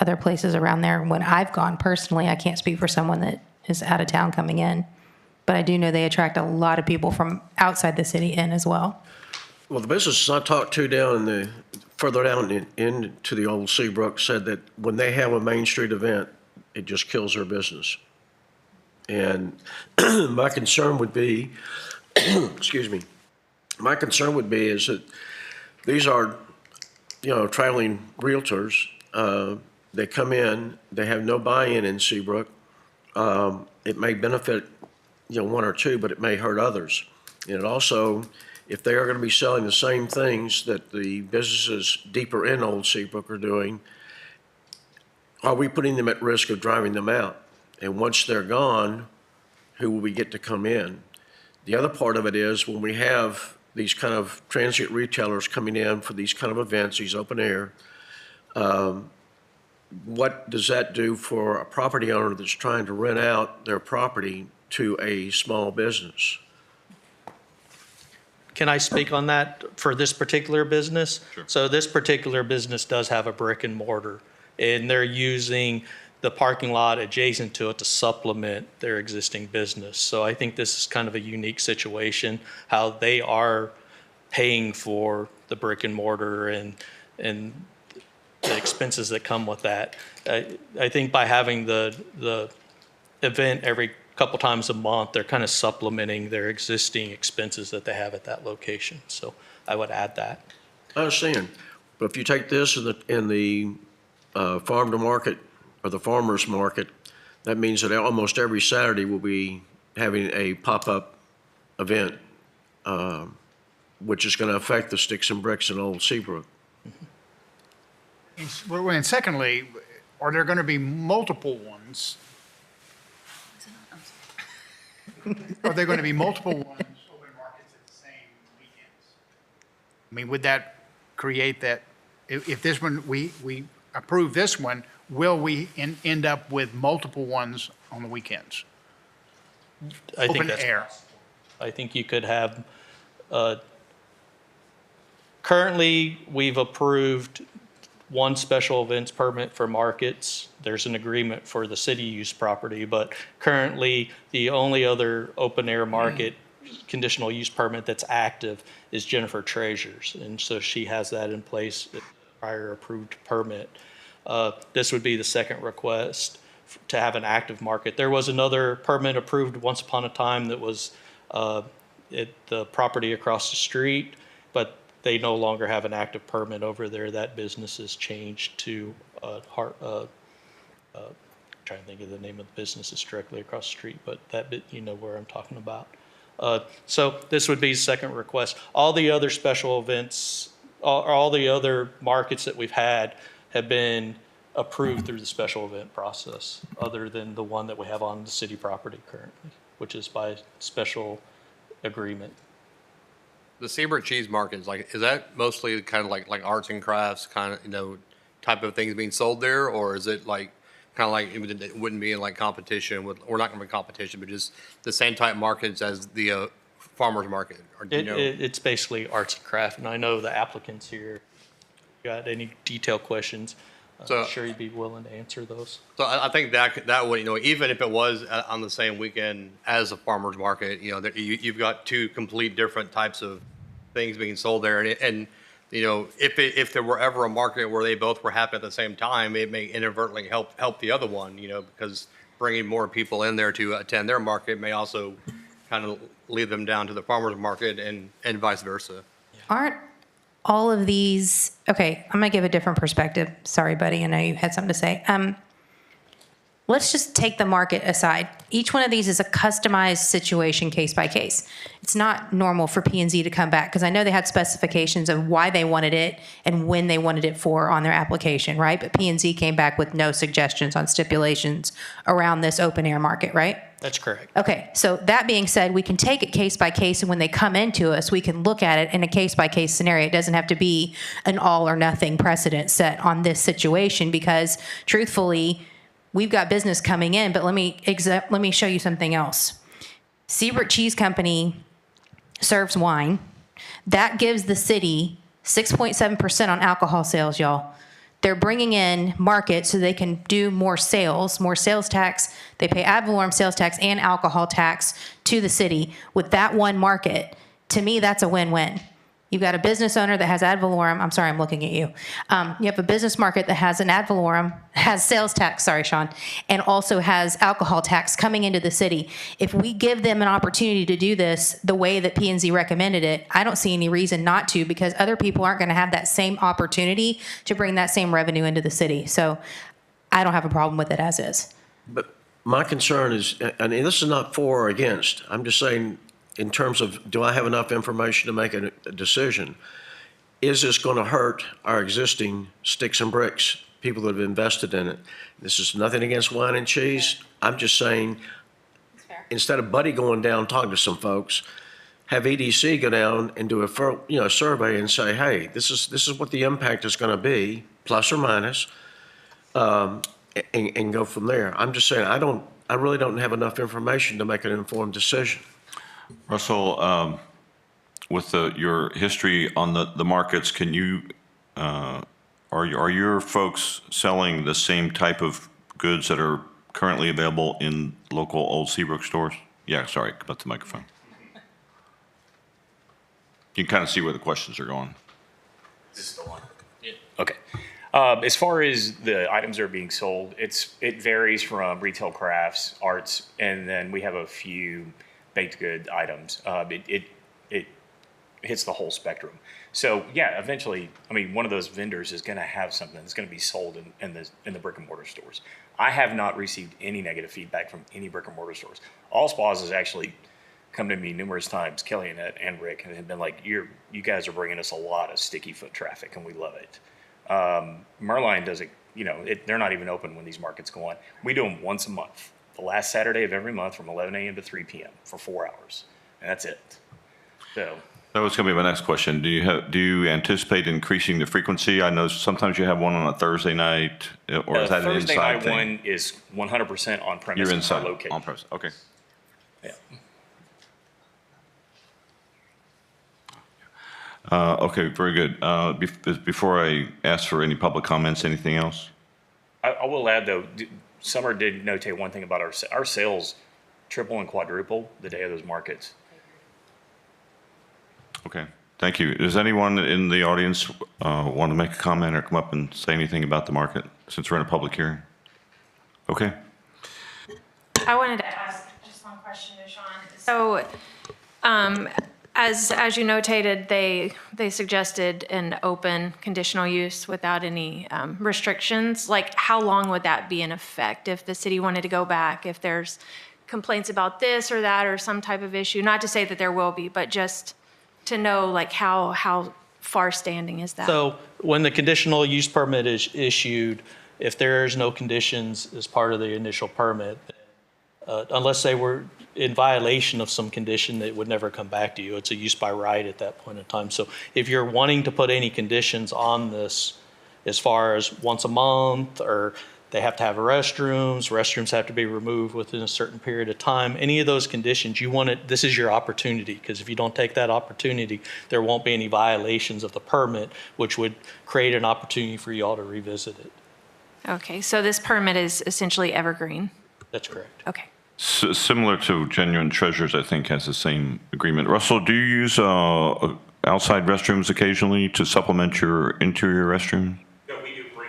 other places around there. When I've gone personally, I can't speak for someone that is out of town coming in, but I do know they attract a lot of people from outside the city in as well. Well, the businesses I talked to further down into the old Seabrook said that when they have a Main Street event, it just kills their business. And my concern would be, excuse me, my concern would be is that these are, traveling realtors. They come in, they have no buy-in in Seabrook. It may benefit, one or two, but it may hurt others. And it also, if they are going to be selling the same things that the businesses deeper in Old Seabrook are doing, are we putting them at risk of driving them out? And once they're gone, who will we get to come in? The other part of it is when we have these kind of transient retailers coming in for these kind of events, these open air, what does that do for a property owner that's trying to rent out their property to a small business? Can I speak on that for this particular business? Sure. So this particular business does have a brick and mortar, and they're using the parking lot adjacent to it to supplement their existing business. So I think this is kind of a unique situation, how they are paying for the brick and mortar and the expenses that come with that. I think by having the event every couple times a month, they're kind of supplementing their existing expenses that they have at that location. So I would add that. I understand, but if you take this in the farm to market or the farmer's market, that means that almost every Saturday we'll be having a pop-up event, which is going to affect the Sticks and Bricks in Old Seabrook. And secondly, are there going to be multiple ones? Are there going to be multiple ones, open markets at the same weekends? I mean, would that create that, if this one, we approve this one, will we end up with multiple ones on the weekends? I think Open that's air. possible. I think you could have, currently, we've approved one special events permit for markets. There's an agreement for the city use property, but currently the only other open air market conditional use permit that's active is Jennifer Treasure's. And so she has that in place, prior approved permit. This would be the second request to have an active market. There was another permit approved once upon a time that was at the property across the street, but they no longer have an active permit over there. That business has changed to trying to think of the name of the business. It's directly across the street, but that bit, you know where I'm talking about. So this would be second request. All the other special events, all the other markets that we've had have been approved through the special event process, other than the one that we have on the city property currently, which is by special agreement. The Seabrook Cheese Market is that mostly kind of like arts and crafts kind of, type of things being sold there? Or is it kind of like it wouldn't be in competition with, or not going to be competition, but just the same type markets as the farmer's market? Or do you know? It's basically arts and craft. And I know the applicants here got any detailed questions. I'm sure you'd be willing to answer those. So I think that would, even if it was on the same weekend as a farmer's market, you've got two complete different types of things being sold there. And if there were ever a market where they both were happening at the same time, it may inadvertently help the other one, because bringing more people in there to attend their market may also kind of lead them down to the farmer's market and vice versa. Aren't all of these, okay, I'm going to give a different perspective. Sorry, buddy, I know you had something to say. Let's just take the market aside. Each one of these is a customized situation, case by case. It's not normal for P&Z to come back, because I know they had specifications of why they wanted it and when they wanted it for on their application, right? But P&Z came back with no suggestions on stipulations around this open air market, right? That's correct. Okay, so that being said, we can take it case by case, and when they come into us, we can look at it in a case by case scenario. It doesn't have to be an all or nothing precedent set on this situation, because truthfully, we've got business coming in. But let me show you something else. Seabrook Cheese Company serves wine. That gives the city 6.7% on alcohol sales, y'all. They're bringing in markets so they can do more sales tax. They pay ad valorem sales tax and alcohol tax to the city with that one market. To me, that's a win-win. You've got a business owner that has ad valorem. I'm sorry, I'm looking at you. You have a business market that has an ad valorem, has sales tax, sorry, Sean, and also has alcohol tax coming into the city. If we give them an opportunity to do this the way that P&Z recommended it, I don't see any reason not to, because other people aren't going to have that same opportunity to bring that same revenue into the city. So I don't have a problem with it as is. But my concern is, and this is not for or against, I'm just saying, in terms of, do I have enough information to make a decision? Is this going to hurt our existing Sticks and Bricks, people that have invested in it? This is nothing against wine and cheese. I'm just saying, instead of Buddy going down, talking to some folks, have EDC go down and do a survey and say, hey, this is what the impact is going to be, plus or minus, and go from there. I'm just saying, I really don't have enough information to make an informed decision. Russell, with your history on the markets, can you, are your folks selling the same type of goods that are currently available in local Old Seabrook stores? Yeah, sorry, about the microphone. You can kind of see where the questions are going. This is the one. Yeah. Okay. As far as the items that are being sold, it varies from retail crafts, arts, and then we have a few baked good items. It hits the whole spectrum. So yeah, eventually, I mean, one of those vendors is going to have something that's going to be sold in the brick and mortar stores. I have not received any negative feedback from any brick and mortar stores. All Spas has actually come to me numerous times, Kelly Annette and Rick, and have been like, you guys are bringing us a lot of sticky foot traffic, and we love it. Merline does it, they're not even open when these markets go on. We do them once a month, the last Saturday of every month from 11 a.m. to 3 p.m. for 4 hours, and that's it. So that was going to be my next question. Do you anticipate increasing the frequency? I know sometimes you have one on a Thursday night, or is that an Thursday inside night thing? one is 100% on premise. You're inside, location. on premise, okay. Yeah. Okay, very good. Before I ask for any public comments, anything else? I will add though, Summer did notate one thing about our sales triple and quadruple the day of those markets. Okay, thank you. Does anyone in the audience want to make a comment or come up and say anything about the market since we're in a public hearing? Okay. I wanted to ask just one question to Sean. So, as you notated, they suggested an open conditional use without any restrictions. Like, how long would that be in effect if the city wanted to go back, if there's complaints about this or that or some type of issue? Not to say that there will be, but just to know, like, how far standing is that? So when the conditional use permit is issued, if there's no conditions as part of the initial permit, unless they were in violation of some condition, that would never come back to you. It's a use by right at that point in time. So if you're wanting to put any conditions on this, as far as once a month, or they have to have restrooms have to be removed within a certain period of time, any of those conditions, this is your opportunity, because if you don't take that opportunity, there won't be any violations of the permit, which would create an opportunity for you all to revisit it. Okay, so this permit is essentially evergreen. That's correct. Okay. Similar to Genuine Treasures, I think, has the same agreement. Russell, do you use outside restrooms occasionally to supplement your interior restroom? No, we do bring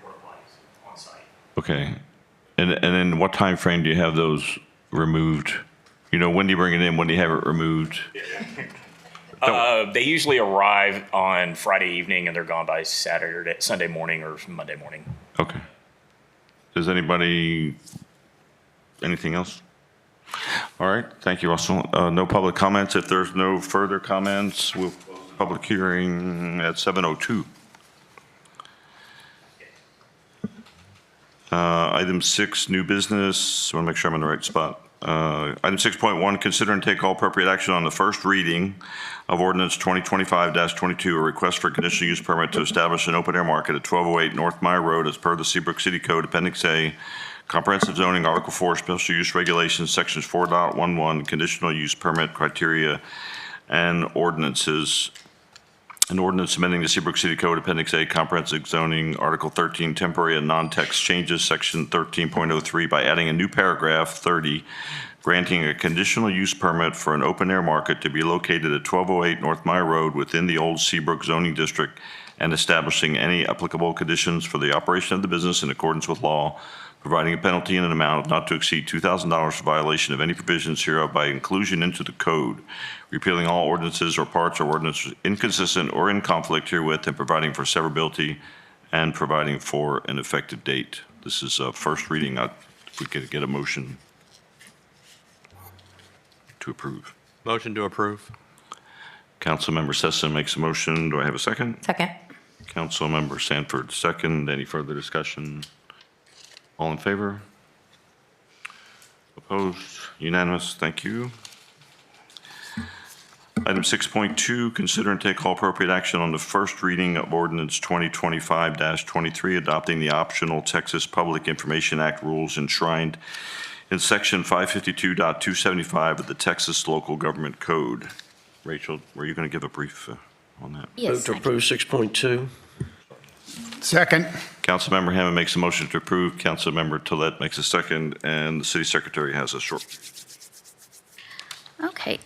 porta potties on site. Okay. And then what time frame do you have those removed? When do you bring it in? When do you have it removed? They usually arrive on Friday evening and they're gone by Sunday morning or Monday morning. Okay. Does anybody, anything else? All right, thank you, Russell. No public comments. If there's no further comments, we'll close the public hearing at 7:02. Item 6, new business. I want to make sure I'm in the right spot. Item 6.1, consider and take all appropriate action on the first reading of ordinance 2025-22, a request for conditional use permit to establish an open air market at 1208 North Meyer Road as per the Seabrook City Code, Appendix A, Comprehensive Zoning, Article 4, Special Use Regulations, Sections 4.11, Conditional Use Permit Criteria and Ordinances. An ordinance amending the Seabrook City Code, Appendix A, Comprehensive Zoning, Article 13, Temporary and Non-Text Changes, Section 13.03, by adding a new paragraph 30, granting a conditional use permit for an open-air market to be located at 1208 North Meyer Road within the Old Seabrook zoning district, and establishing any applicable conditions for the operation of the business in accordance with law, providing a penalty in an amount of not to exceed $2,000 for violation of any provisions hereof by inclusion into the code, repealing all ordinances or parts or ordinances inconsistent or in conflict herewith, and providing for severability and providing for an effective date. This is a first reading. If we could get a motion to approve. Motion to approve. Councilmember Sessom makes a motion. Do I have a second? Second. Councilmember Sanford, second. Any further discussion? All in favor? Opposed? Unanimous. Thank you. Item 6.2, consider and take all appropriate action on the first reading of ordinance 2025-23, adopting the optional Texas Public Information Act rules enshrined in section 552.275 of the Texas Local Government Code. Rachel, were you going to give a brief on that? Move to approve 6.2. Second. Councilmember Hammond makes a motion to approve. Councilmember Tolet makes a second, and the city secretary has a short. Okay,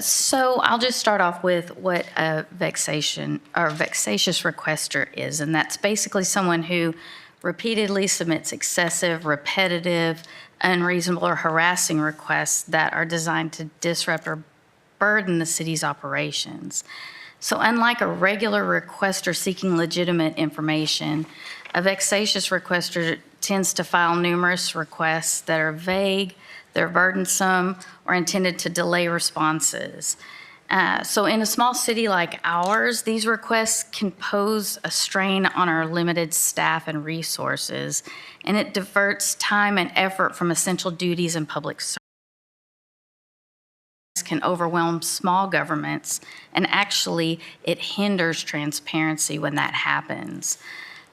so I'll just start off with what a vexatious requester is, and that's basically someone who repeatedly submits excessive, repetitive, unreasonable, or harassing requests that are designed to disrupt or burden the city's operations. So unlike a regular requester seeking legitimate information, a vexatious requester tends to file numerous requests that are vague, they're burdensome, or intended to delay responses. So in a small city like ours, these requests can pose a strain on our limited staff and resources, and it diverts time and effort from essential duties and public service. Can overwhelm small governments, and actually it hinders transparency when that happens.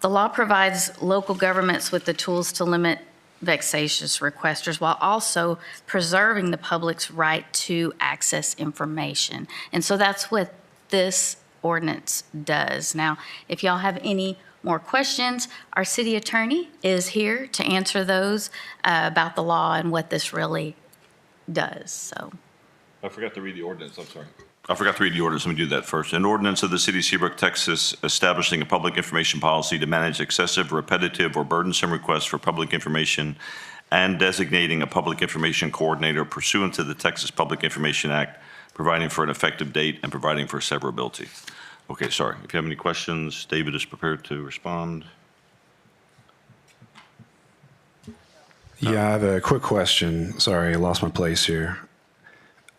The law provides local governments with the tools to limit vexatious requesters while also preserving the public's right to access information. And so that's what this ordinance does. Now, if y'all have any more questions, our city attorney is here to answer those about the law and what this really does. So. I forgot to read the ordinance, I'm sorry. I forgot to read the ordinance, let me do that first. An ordinance of the City of Seabrook, Texas, establishing a public information policy to manage excessive, repetitive, or burdensome requests for public information and designating a public information coordinator pursuant to the Texas Public Information Act, providing for an effective date and providing for severability. Okay, sorry. If you have any questions, David is prepared to respond. Yeah, I have a quick question. Sorry, I lost my place here.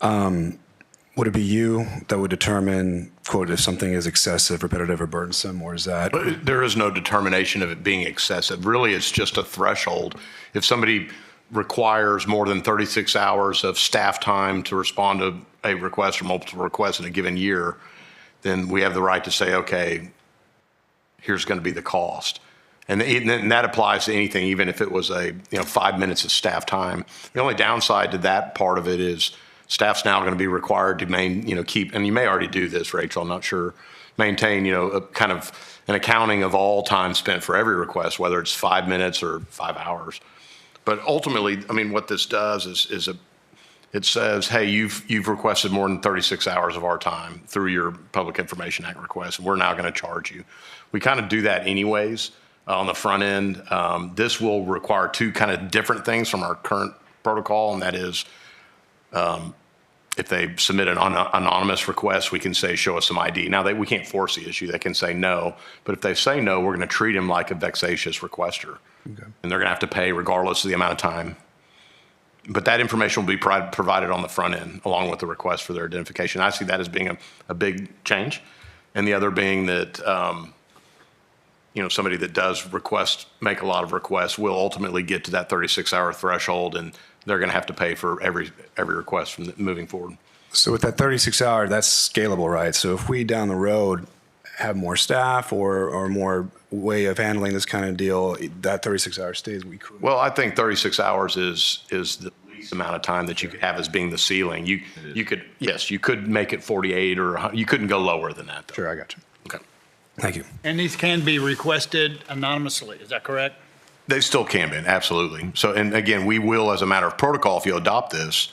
Would it be you that would determine, quote, if something is excessive, repetitive, or burdensome, or is that? There is no determination of it being excessive. Really, it's just a threshold. If somebody requires more than 36 hours of staff time to respond to a request or multiple requests in a given year, then we have the right to say, okay, here's going to be the cost. And that applies to anything, even if it was 5 minutes of staff time. The only downside to that part of it is staff's now going to be required to keep, and you may already do this, Rachel, I'm not sure, maintain, a kind of an accounting of all time spent for every request, whether it's 5 minutes or 5 hours. But ultimately, I mean, what this does is it says, hey, you've requested more than 36 hours of our time through your Public Information Act request, and we're now going to charge you. We kind of do that anyways on the front end. This will require two kind of different things from our current protocol, and that is, if they submit an anonymous request, we can say, show us some ID. Now, we can't force the issue. They can say no. But if they say no, we're going to treat them like a vexatious requester. Okay. And they're going to have to pay regardless of the amount of time. But that information will be provided on the front end along with the request for their identification. I see that as being a big change. And the other being that, somebody that does make a lot of requests will ultimately get to that 36-hour threshold, and they're going to have to pay for every request from moving forward. So with that 36-hour, that's scalable, right? So if we down the road have more staff or more way of handling this kind of deal, that 36-hour stays we could. Well, I think 36 hours is the least amount of time that you could have as being the ceiling. You could make it 48, or you couldn't go lower than that, though. Sure, I got you. Okay. Thank you. And these can be requested anonymously, is that correct? They still can be, absolutely. So, and again, we will, as a matter of protocol, if you adopt this,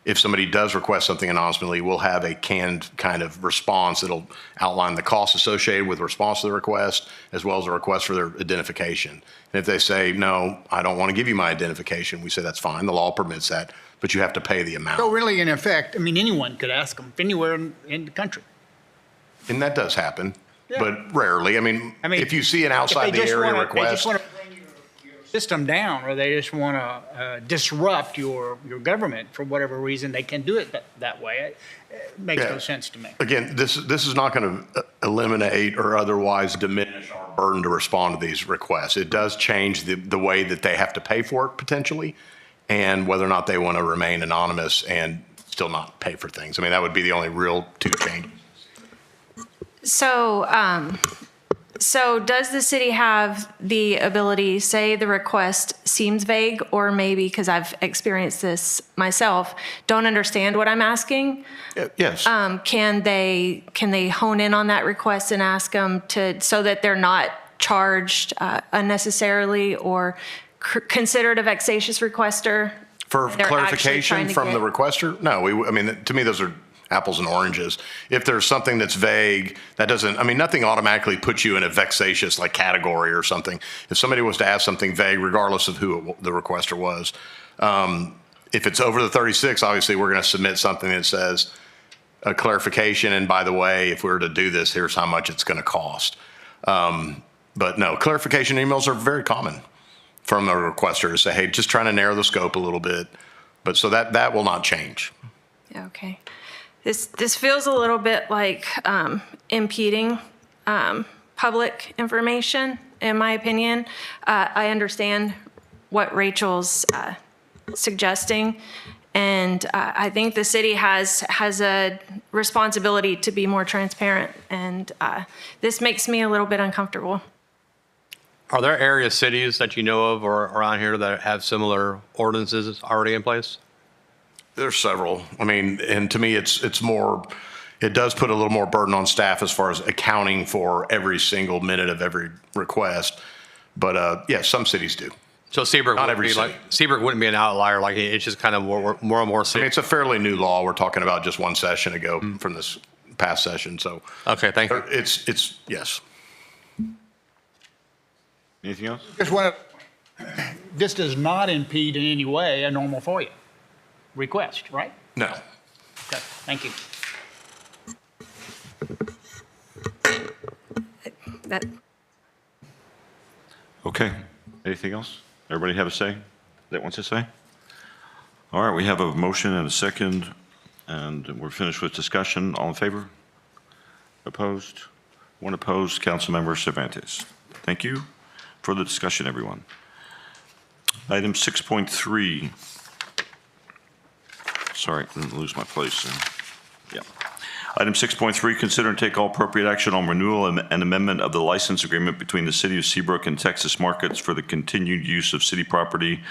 if somebody does request something anonymously, we'll have a canned kind of response that'll outline the costs associated with the response to the request, as well as a request for their identification. And if they say, no, I don't want to give you my identification, we say that's fine. The law permits that, but you have to pay the amount. So really, in effect, I mean, anyone could ask them anywhere in the country. And that does happen, but rarely. I mean, if you see an outside the area request. They just want to bring your system down, or they just want to disrupt your government for whatever reason, they can do it that way. It makes no sense to me. Again, this is not going to eliminate or otherwise diminish our burden to respond to these requests. It does change the way that they have to pay for it potentially, and whether or not they want to remain anonymous and still not pay for things. I mean, that would be the only real two changes. So, so does the city have the ability, say the request seems vague, or maybe, because I've experienced this myself, don't understand what I'm asking? Yes. Can they hone in on that request and ask them so that they're not charged unnecessarily or considered a vexatious requester? For They're actually clarification trying to from the get- requester? No, I mean, to me, those are apples and oranges. If there's something that's vague, that doesn't, I mean, nothing automatically puts you in a vexatious like category or something. If somebody was to ask something vague, regardless of who the requester was, if it's over the 36, obviously we're going to submit something that says a clarification. And by the way, if we were to do this, here's how much it's going to cost. But no, clarification emails are very common from a requester to say, hey, just trying to narrow the scope a little bit. But so that will not change. Okay. This feels a little bit like impeding public information, in my opinion. I understand what Rachel's suggesting, and I think the city has a responsibility to be more transparent, and this makes me a little bit uncomfortable. Are there area cities that you know of or around here that have similar ordinances already in place? There's several. I mean, and to me, it's more, it does put a little more burden on staff as far as accounting for every single minute of every request. But yeah, some cities do. So Seabrook Not wouldn't every be city. like Seabrook wouldn't be an outlier. Like it's just kind of more and more. I mean, it's a fairly new law. We're talking about just one session ago from this past session. So okay, thank you. It's yes. Anything else? This does not impede in any way a normal FOIA request, right? No. Okay, thank you. Okay. Anything else? Everybody have a say that wants to say? All right, we have a motion and a second, and we're finished with discussion. All in favor? Opposed? One opposed. Councilmember Cervantes. Thank you for the discussion, everyone. Item 6.3. Sorry, I didn't lose my place. Yeah. Item 6.3, consider and take all appropriate action on renewal and amendment of the license agreement between the City of Seabrook and Texas Markets for the continued use of city property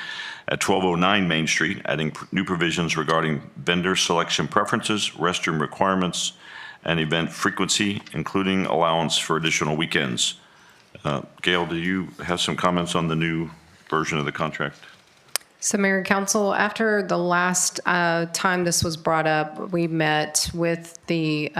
at 1209 Main Street, adding new provisions regarding vendor selection preferences, restroom requirements, and event frequency, including allowance for additional weekends. Gail, do you have some comments on the new version of the contract? So Mayor and Council, after the last time this was brought up, we met with the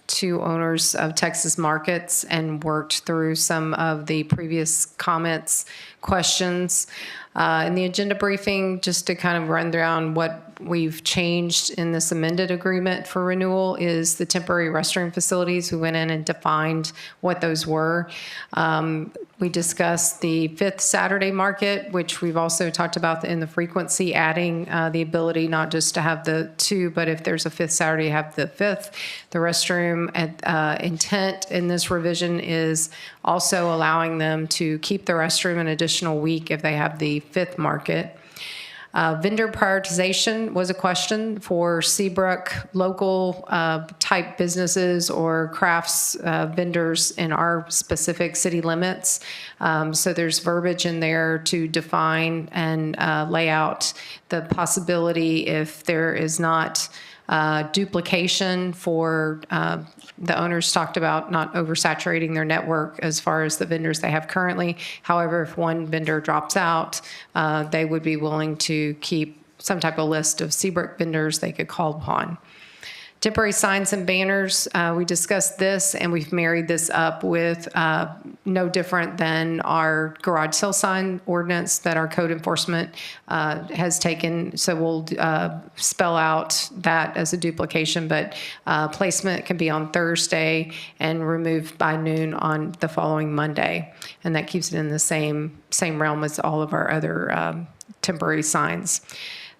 two owners of Texas Markets and worked through some of the previous comments, questions. In the agenda briefing, just to kind of run down what we've changed in this amended agreement for renewal is the temporary restroom facilities. We went in and defined what those were. We discussed the fifth Saturday market, which we've also talked about in the frequency, adding the ability not just to have the two, but if there's a fifth Saturday, have the fifth. The restroom intent in this revision is also allowing them to keep the restroom an additional week if they have the fifth market. Vendor prioritization was a question for Seabrook local type businesses or crafts vendors in our specific city limits. So there's verbiage in there to define and lay out the possibility if there is not duplication for the owners talked about not oversaturating their network as far as the vendors they have currently. However, if one vendor drops out, they would be willing to keep some type of list of Seabrook vendors they could call upon. Temporary signs and banners, we discussed this and we've married this up with no different than our garage sale sign ordinance that our code enforcement has taken. So we'll spell out that as a duplication, but placement can be on Thursday and removed by noon on the following Monday. And that keeps it in the same realm as all of our other temporary signs.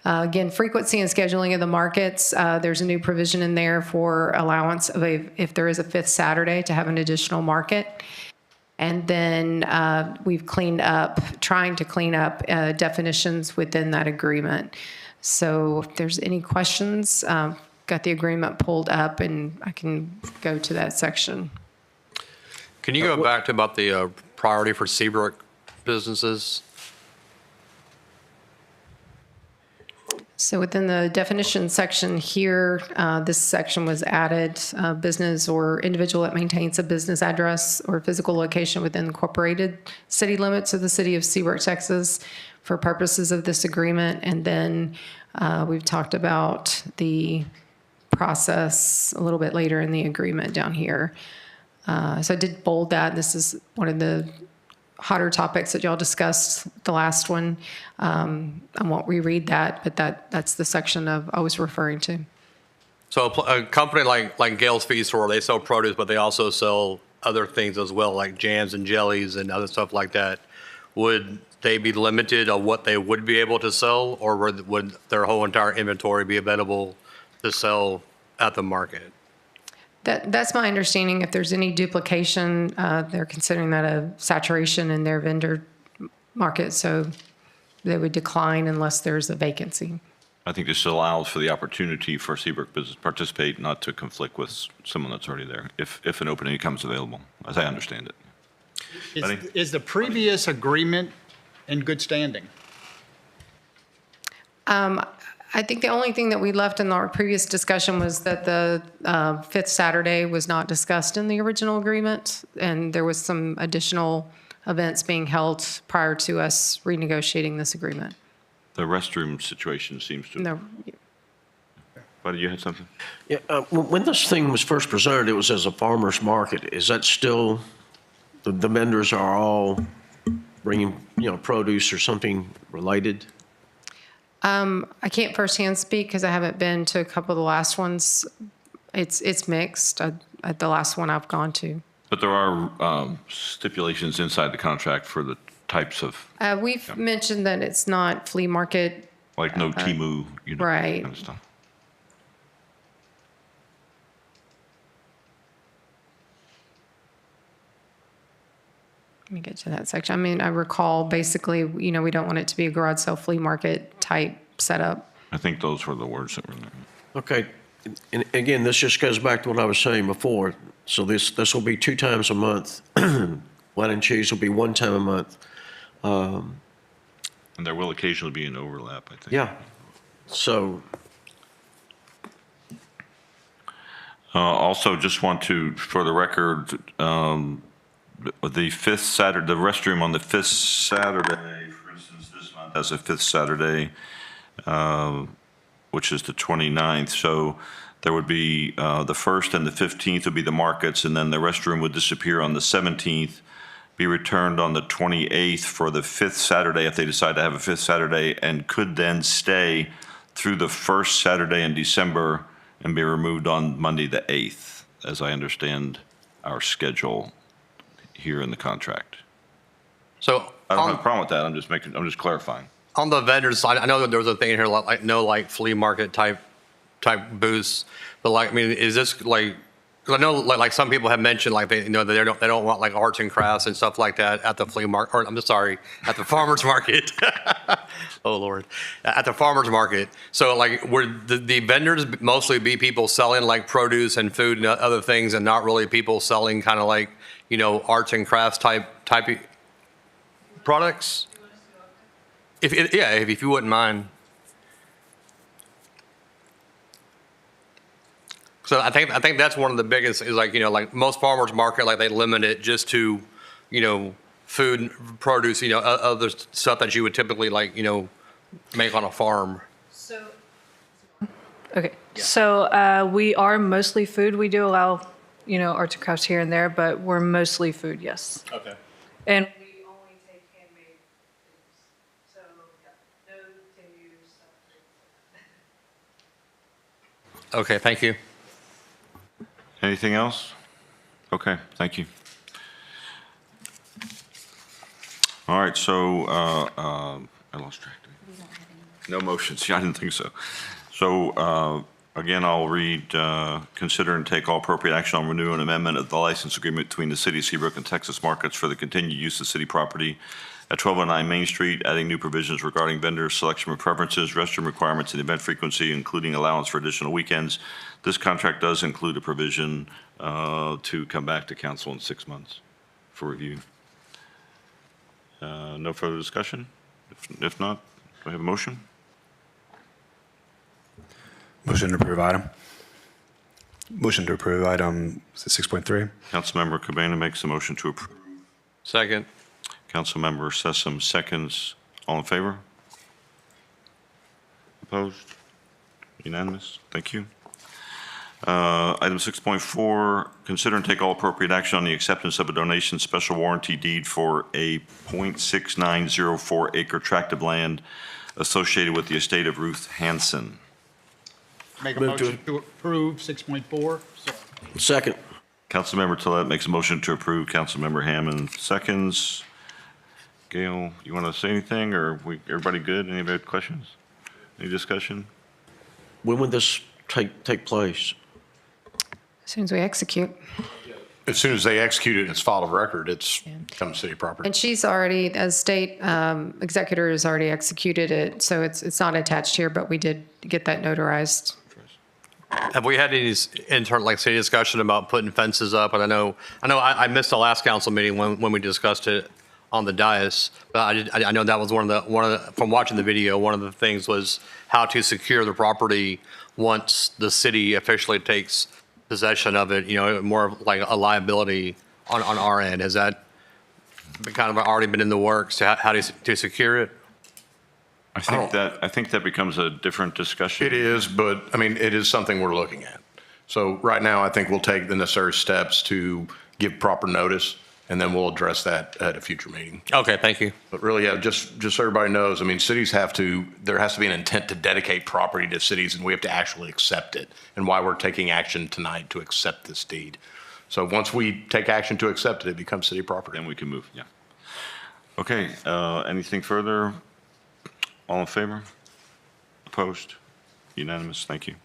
Again, frequency and scheduling of the markets, there's a new provision in there for allowance of if there is a fifth Saturday to have an additional market. And then we've trying to clean up definitions within that agreement. So if there's any questions, got the agreement pulled up and I can go to that section. Can you go back to about the priority for Seabrook businesses? So within the definition section here, this section was added, business or individual that maintains a business address or physical location within incorporated city limits of the city of Seabrook, Texas, for purposes of this agreement. And then we've talked about the process a little bit later in the agreement down here. So I did bold that. This is one of the hotter topics that y'all discussed, the last one. I won't reread that, but that's the section I was referring to. So a company like Gale's Feed Store, they sell produce, but they also sell other things as well, like jams and jellies and other stuff like that. Would they be limited on what they would be able to sell, or would their whole entire inventory be available to sell at the market? That's my understanding. If there's any duplication, they're considering that a saturation in their vendor market, so they would decline unless there's a vacancy. I think this allows for the opportunity for Seabrook business to participate, not to conflict with someone that's already there, if an opening becomes available, as I understand it. Benny? Is the previous agreement in good standing? I think the only thing that we left in our previous discussion was that the fifth Saturday was not discussed in the original agreement, and there was some additional events being held prior to us renegotiating this agreement. The restroom situation seems to. No. Buddy, you had something? Yeah, when this thing was first presented, it was as a farmer's market. Is that still, the vendors are all bringing, produce or something related? I can't firsthand speak because I haven't been to a couple of the last ones. It's mixed at the last one I've gone to. But there are stipulations inside the contract for the types of. We've mentioned that it's not flea market. Like no Temu, right. Kind of stuff. Let me get to that section. I mean, I recall basically, we don't want it to be a garage sale flea market type setup. I think those were the words that were there. Okay, and again, this just goes back to what I was saying before. So this will be 2 times a month. Wine and cheese will be 1 time a month. And there will occasionally be an overlap, I think. Yeah. So. Also, just want to, for the record, the fifth Saturday, the restroom on the fifth Saturday, for instance, this month has a fifth Saturday, which is the 29th. So there would be the 1st and the 15th would be the markets, and then the restroom would disappear on the 17th, be returned on the 28th for the fifth Saturday if they decide to have a fifth Saturday, and could then stay through the first Saturday in December and be removed on Monday the 8th, as I understand our schedule here in the contract. So I don't have a problem with that. I'm just clarifying. On the vendors side, I know that there was a thing in here like no flea market type booths, but is this like? 'Cause I know like some people have mentioned like they don't want like arts and crafts and stuff like that at the flea market. Or I'm just sorry, at the farmers market. Oh Lord, at the farmers market. So like, would the vendors mostly be people selling like produce and food and other things, and not really people selling kind of like arts and crafts type products? If you wouldn't mind. So I think that's one of the biggest is like most farmers market, like they limit it just to, food, produce, other stuff that you would typically make on a farm. Okay, so we are mostly food. We do allow, arts and crafts here and there, but we're mostly food, yes. Okay. And we only take handmade things. So, yeah, no tin use stuff. Okay, thank you. Anything else? Okay, thank you. All right, so I lost track. No motions. Yeah, I didn't think so. So again, I'll read, consider and take all appropriate action on renewal and amendment of the license agreement between the City of Seabrook and Texas Markets for the continued use of city property at 1209 Main Street, adding new provisions regarding vendor selection of preferences, restroom requirements, and event frequency, including allowance for additional weekends. This contract does include a provision to come back to council in 6 months for review. No further discussion? If not, do I have a motion? Motion to approve item. Motion to approve item 6.3. Councilmember Cabana makes a motion to approve. Second. Councilmember Sessom seconds. All in favor? Opposed? Unanimous? Thank you. Item 6.4, consider and take all appropriate action on the acceptance of a donation special warranty deed for a .6904 acre tract of land associated with the estate of Ruth Hansen. Make a Move to- motion to approve 6.4. Second. Councilmember Tolet makes a motion to approve. Councilmember Hammond seconds. Gail, you want to say anything, or everybody good? Any other questions? Any discussion? When would this take place? As soon as we execute. As soon as they execute it, it's filed of record, it's become city property. And she's already, as state executor, has already executed it, so it's not attached here, but we did get that notarized. Have we had any internal, like, city discussion about putting fences up? And I missed the last council meeting when we discussed it on the dais, but I know that was one of the, from watching the video, one of the things was how to secure the property once the city officially takes possession of it, more of like a liability on our end. Has that kind of already been in the works, how to secure it? I think that becomes a different discussion. It is, but I mean, it is something we're looking at. So right now, I think we'll take the necessary steps to give proper notice, and then we'll address that at a future meeting. Okay, thank you. But really, yeah, just so everybody knows, I mean, cities there has to be an intent to dedicate property to cities, and we have to actually accept it, and why we're taking action tonight to accept this deed. So once we take action to accept it, it becomes city property. Then we can move, yeah. Okay, anything further? All in favor? Opposed? Unanimous? Thank you.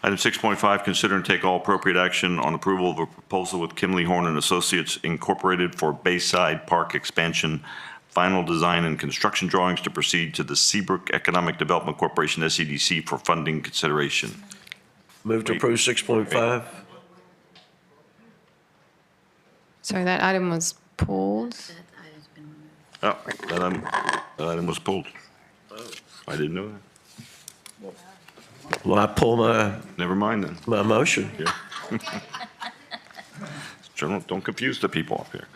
Item 6.5, consider and take all appropriate action on approval of a proposal with Kimley Horn and Associates Incorporated for Bayside Park expansion, final design and construction drawings to proceed to the Seabrook Economic Development Corporation, SEDC, for funding consideration. Move to approve 6.5. Sorry, that item was pulled. Oh, that item was pulled. I didn't know that. Well, I pull Never mind then. my motion. Don't confuse the people up here.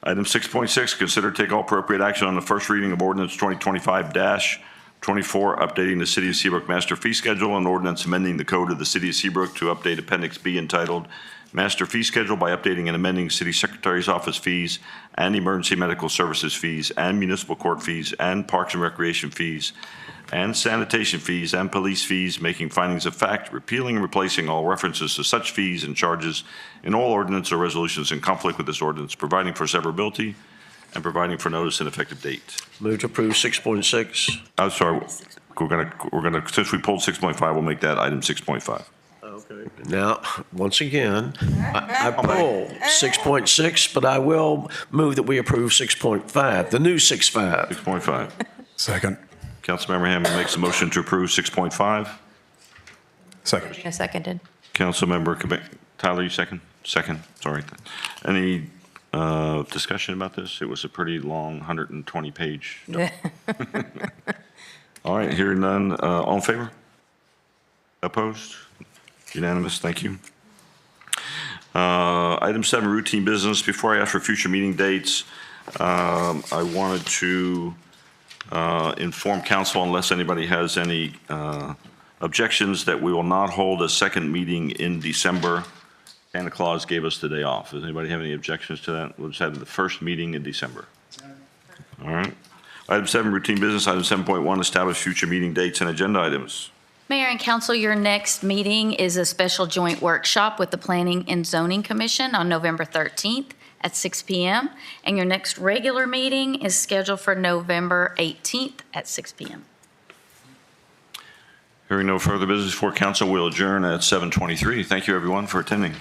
Item 6.6, consider take all appropriate action on the first reading of ordinance 2025-24, updating the City of Seabrook Master Fee Schedule and ordinance amending the code of the City of Seabrook to update Appendix B entitled Master Fee Schedule by updating and amending City Secretary's Office fees and emergency medical services fees and municipal court fees and parks and recreation fees and sanitation fees and police fees, making findings of fact, repealing and replacing all references to such fees and charges in all ordinance or resolutions in conflict with this ordinance, providing for severability and providing for notice and effective date. Move to approve 6.6. I'm sorry, we're gonna, since we pulled 6.5, we'll make that item 6.5. Okay. Now, once again, I pull 6.6, but I will move that we approve 6.5, the new 6.5. 6.5. Second. Councilmember Hammond makes a motion to approve 6.5. Second. I seconded. Councilmember Tyler, you second? Second, sorry. Any discussion about this? It was a pretty long 120-page. All right, hearing none. All in favor? Opposed? Unanimous, thank you. Item 7, routine business. Before I ask for future meeting dates, I wanted to inform council, unless anybody has any objections, that we will not hold a second meeting in December. Santa Claus gave us the day off. Does anybody have any objections to that? We'll just have the first meeting in December. All right. Item 7, routine business. Item 7.1, establish future meeting dates and agenda items. Mayor and council, your next meeting is a special joint workshop with the Planning and Zoning Commission on November 13th at 6 p.m. And your next regular meeting is scheduled for November 18th at 6 p.m. Hearing no further business for council, we'll adjourn at 7:23. Thank you, everyone, for attending.